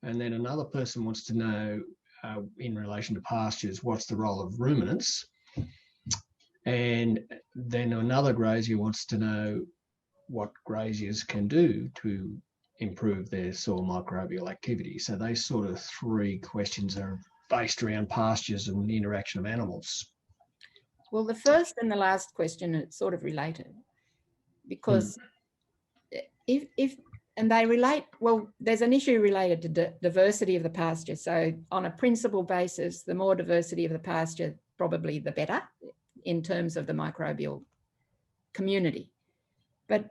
And then another person wants to know, in relation to pastures, what's the role of ruminants? And then another grazier wants to know what graziers can do to improve their soil microbial activity. So those sort of three questions are based around pastures and the interaction of animals. Well, the first and the last question are sort of related, because and they relate, well, there's an issue related to diversity of the pasture. So on a principal basis, the more diversity of the pasture, probably the better in terms of the microbial community. But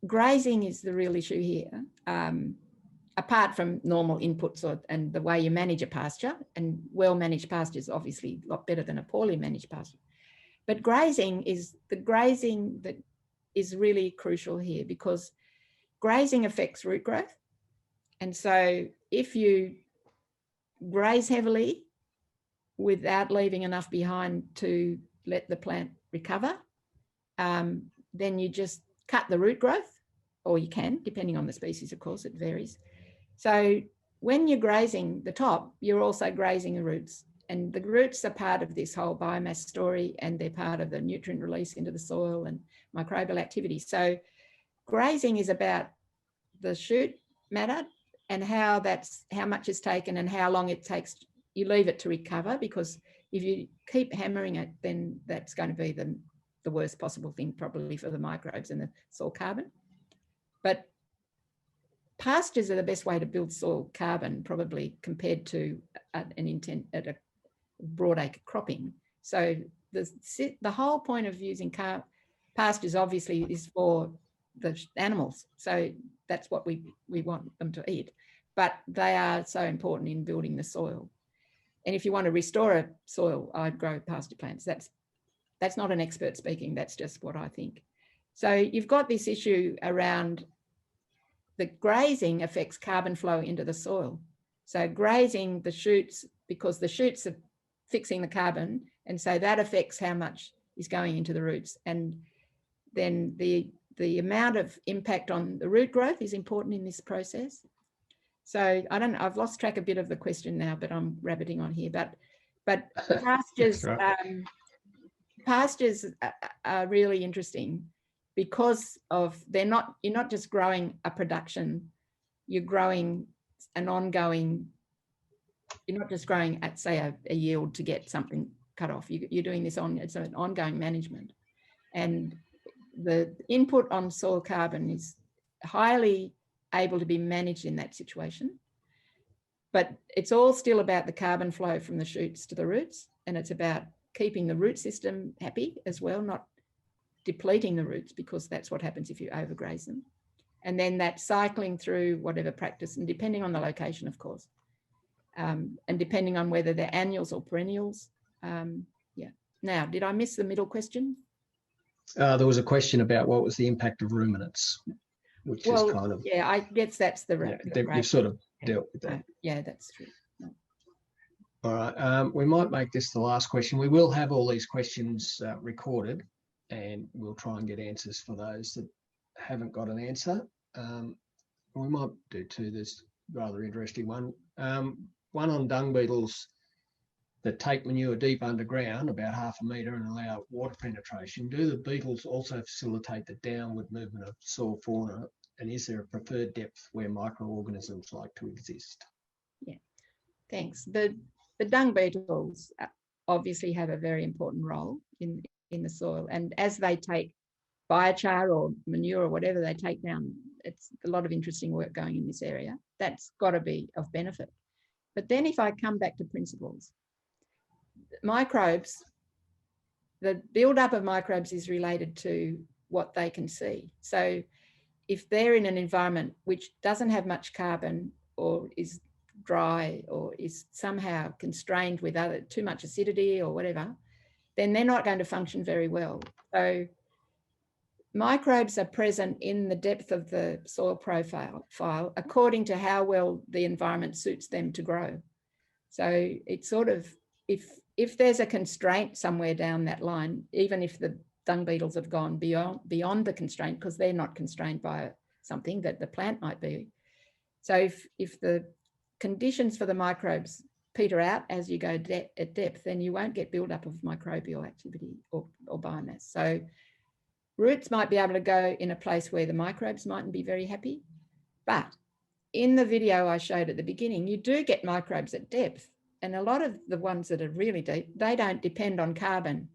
grazing is the real issue here. Apart from normal inputs and the way you manage a pasture, and well-managed pasture is obviously a lot better than a poorly managed pasture. But grazing is the grazing that is really crucial here, because grazing affects root growth. And so if you graze heavily without leaving enough behind to let the plant recover, then you just cut the root growth, or you can, depending on the species, of course, it varies. So when you're grazing the top, you're also grazing the roots. And the roots are part of this whole biomass story, and they're part of the nutrient release into the soil and microbial activity. So grazing is about the shoot matter and how much is taken and how long it takes. You leave it to recover, because if you keep hammering it, then that's going to be the worst possible thing probably for the microbes and the soil carbon. But pastures are the best way to build soil carbon, probably, compared to an intent at a broadacre cropping. So the whole point of using pastures obviously is for the animals. So that's what we want them to eat. But they are so important in building the soil. And if you want to restore a soil, I'd grow pasture plants. That's not an expert speaking, that's just what I think. So you've got this issue around the grazing affects carbon flow into the soil. So grazing the shoots, because the shoots are fixing the carbon, and so that affects how much is going into the roots. And then the amount of impact on the root growth is important in this process. So I don't know, I've lost track a bit of the question now, but I'm rabbiting on here. But pastures, right. Pastures are really interesting because of you're not just growing a production, you're growing an ongoing. You're not just growing at, say, a yield to get something cut off. You're doing this it's an ongoing management, and the input on soil carbon is highly able to be managed in that situation. But it's all still about the carbon flow from the shoots to the roots, and it's about keeping the root system happy as well, not depleting the roots, because that's what happens if you overgraze them. And then that cycling through whatever practice, and depending on the location, of course, and depending on whether they're annuals or perennials. Yeah. Now, did I miss the middle question? There was a question about what was the impact of ruminants, which is kind of... Yeah, I guess that's you've sort of dealt with that. Yeah, that's true. No. All right. We might make this the last question. We will have all these questions recorded, and we'll try and get answers for those that haven't got an answer. We might do two. There's a rather interesting one. One on dung beetles that take manure deep underground, about 0.5 metre, and allow water penetration. Do the beetles also facilitate the downward movement of soil fauna? And is there a preferred depth where microorganisms like to exist? Yeah, thanks. The dung beetles obviously have a very important role in the soil, and as they take biochar or manure or whatever they take down, it's a lot of interesting work going in this area. That's got to be of benefit. But then if I come back to principles, microbes, the build-up of microbes is related to what they can see. So if they're in an environment which doesn't have much carbon or is dry or is somehow constrained with too much acidity or whatever, then they're not going to function very well. So microbes are present in the depth of the soil profile according to how well the environment suits them to grow. So it's sort of, if there's a constraint somewhere down that line, even if the dung beetles have gone beyond the constraint, because they're not constrained by something that the plant might be. So if the conditions for the microbes peter out as you go at depth, then you won't get buildup of microbial activity or biomass. So roots might be able to go in a place where the microbes mightn't be very happy, but in the video I showed at the beginning, you do get microbes at depth, and a lot of the ones that are really deep, they don't depend on carbon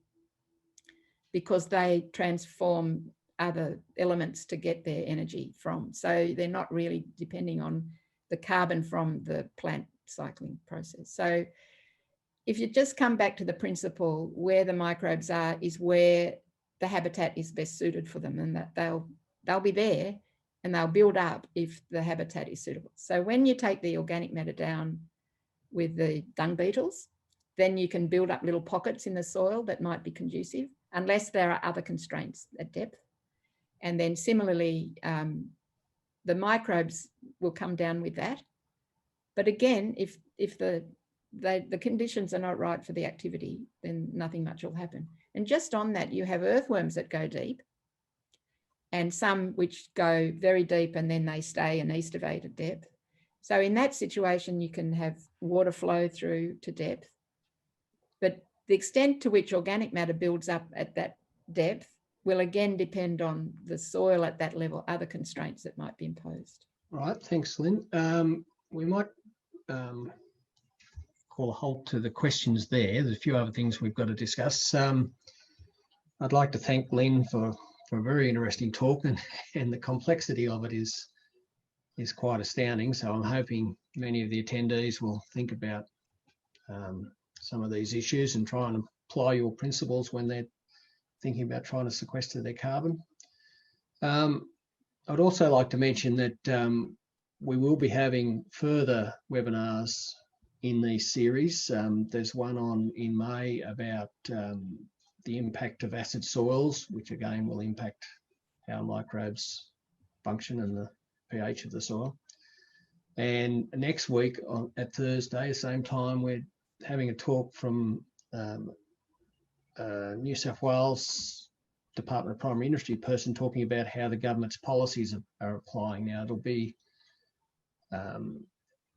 because they transform other elements to get their energy from. So they're not really depending on the carbon from the plant cycling process. So if you just come back to the principle, where the microbes are is where the habitat is best suited for them, and that they'll be there and they'll build up if the habitat is suitable. So when you take the organic matter down with the dung beetles, then you can build up little pockets in the soil that might be conducive, unless there are other constraints at depth. And then similarly, the microbes will come down with that. But again, if the conditions are not right for the activity, then nothing much will happen. And just on that, you have earthworms that go deep, and some which go very deep and then they stay an excavate at depth. So in that situation, you can have water flow through to depth. But the extent to which organic matter builds up at that depth will again depend on the soil at that level, other constraints that might be imposed. All right, thanks, Lyn. We might call a halt to the questions there. There's a few other things we've got to discuss. I'd like to thank Lyn for a very interesting talk, and the complexity of it is quite astounding. So I'm hoping many of the attendees will think about some of these issues and try and apply your principles when they're thinking about trying to sequester their carbon. I'd also like to mention that we will be having further webinars in these series. There's one in May about the impact of acid soils, which again will impact how microbes function and the pH of the soil. And next week at Thursday, the same time, we're having a talk from New South Wales Department of Primary Industry person talking about how the government's policies are applying. Now, it'll be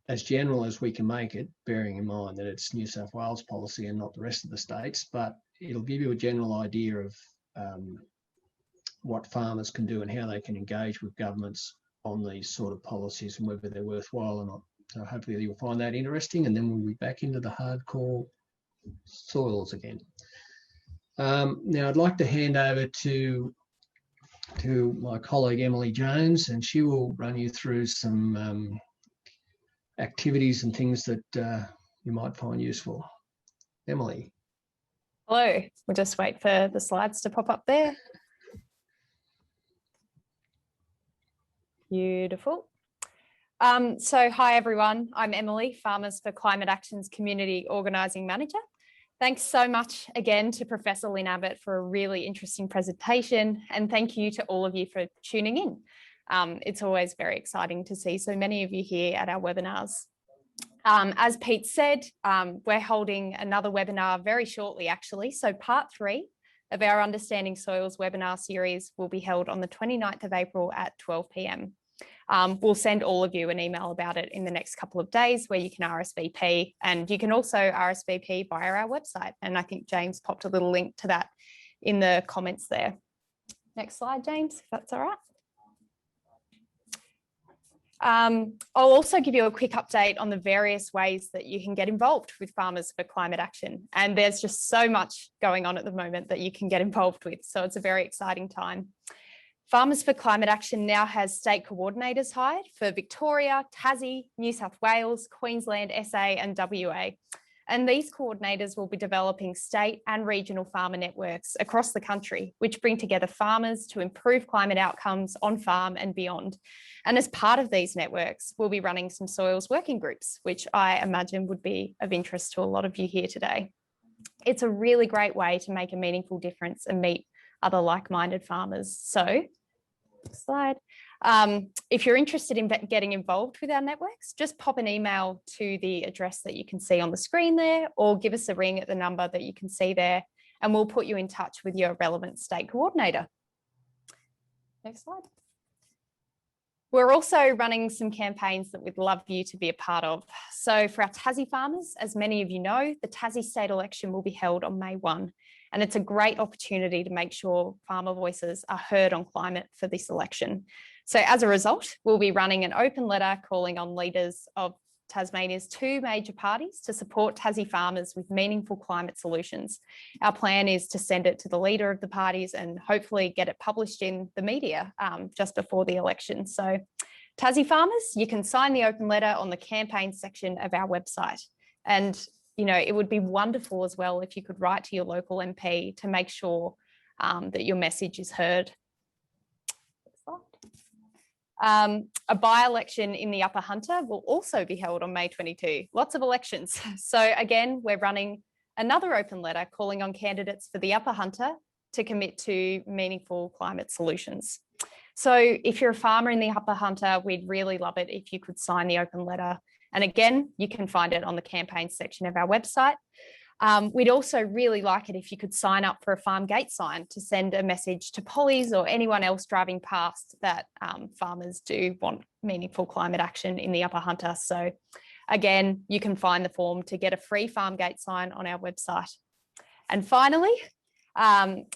as general as we can make it, bearing in mind that it's New South Wales policy and not the rest of the states, but it'll give you a general idea of what farmers can do and how they can engage with governments on these sort of policies and whether they're worthwhile or not. So hopefully you'll find that interesting, and then we'll be back into the hardcore soils again. Now I'd like to hand over to my colleague Emily Jones, and she will run you through some activities and things that you might find useful. Emily. Hello, we'll just wait for the slides to pop up there. Beautiful. So hi everyone, I'm Emily, Farmers for Climate Action's Community Organising Manager. Thanks so much again to Professor Lyn Abbott for a really interesting presentation, and thank you to all of you for tuning in. It's always very exciting to see so many of you here at our webinars. As Pete said, we're holding another webinar very shortly actually, so part 3 of our Understanding Soils webinar series will be held on the 29th of April at 12 p.m. We'll send all of you an email about it in the next couple of days where you can RSVP, and you can also RSVP via our website. And I think James popped a little link to that in the comments there. Next slide, James, if that's all right. I'll also give you a quick update on the various ways that you can get involved with Farmers for Climate Action. And there's just so much going on at the moment that you can get involved with. So it's a very exciting time. Farmers for Climate Action now has state coordinators hired for Victoria, Tassie, New South Wales, Queensland, SA and WA. And these coordinators will be developing state and regional farmer networks across the country, which bring together farmers to improve climate outcomes on farm and beyond. And as part of these networks, we'll be running some soils working groups, which I imagine would be of interest to a lot of you here today. It's a really great way to make a meaningful difference and meet other like-minded farmers. So, next slide. If you're interested in getting involved with our networks, just pop an email to the address that you can see on the screen there, or give us a ring at the number that you can see there, and we'll put you in touch with your relevant state coordinator. Next slide. We're also running some campaigns that we'd love you to be a part of. So for our Tassie farmers, as many of you know, the Tassie state election will be held on May 1. And it's a great opportunity to make sure farmer voices are heard on climate for this election. So as a result, we'll be running an open letter calling on leaders of Tasmania's two major parties to support Tassie farmers with meaningful climate solutions. Our plan is to send it to the leader of the parties and hopefully get it published in the media just before the election. So Tassie farmers, you can sign the open letter on the campaign section of our website. And you know, it would be wonderful as well if you could write to your local MP to make sure that your message is heard. A by-election in the Upper Hunter will also be held on May 22. Lots of elections. So again, we're running another open letter calling on candidates for the Upper Hunter to commit to meaningful climate solutions. So if you're a farmer in the Upper Hunter, we'd really love it if you could sign the open letter. And again, you can find it on the campaign section of our website. We'd also really like it if you could sign up for a farm gate sign to send a message to pollies or anyone else driving past that farmers do want meaningful climate action in the Upper Hunter. So again, you can find the form to get a free farm gate sign on our website. And finally,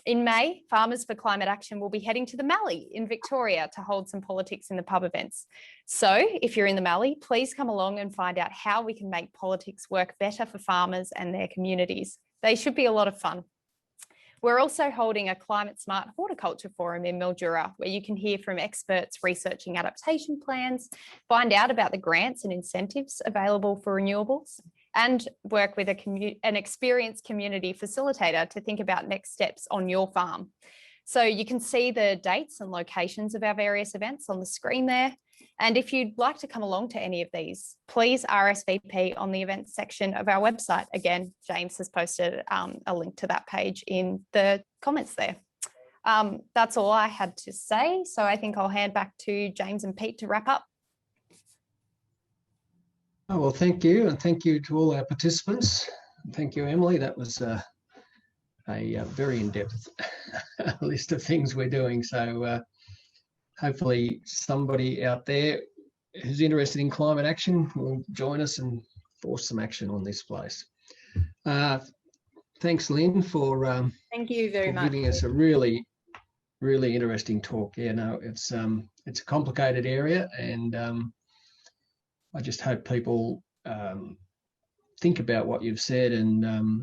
in May, Farmers for Climate Action will be heading to the Mallee in Victoria to hold some politics in the pub events. So if you're in the Mallee, please come along and find out how we can make politics work better for farmers and their communities. They should be a lot of fun. We're also holding a Climate Smart Horticulture Forum in Mildura, where you can hear from experts researching adaptation plans, find out about the grants and incentives available for renewables, and work with an experienced community facilitator to think about next steps on your farm. So you can see the dates and locations of our various events on the screen there. And if you'd like to come along to any of these, please RSVP on the events section of our website. Again, James has posted a link to that page in the comments there. That's all I had to say. So I think I'll hand back to James and Pete to wrap up. Oh, well, thank you. And thank you to all our participants. Thank you, Emily. That was a very in-depth list of things we're doing. So hopefully somebody out there who's interested in climate action will join us and force some action on this place. Thanks, Lyn, for thank you very much giving us a really interesting talk. Yeah, no, it's a complicated area, and I just hope people think about what you've said and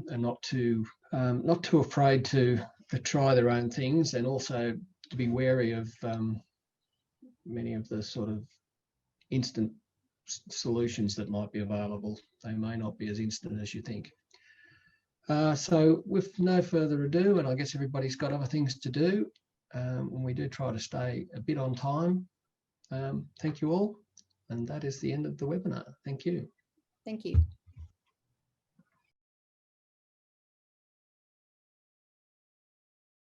not too afraid to try their own things, and also to be wary of many of the sort of instant solutions that might be available. They may not be as instant as you think. So with no further ado, and I guess everybody's got other things to do, and we do try to stay a bit on time. Thank you all. And that is the end of the webinar. Thank you. Thank you.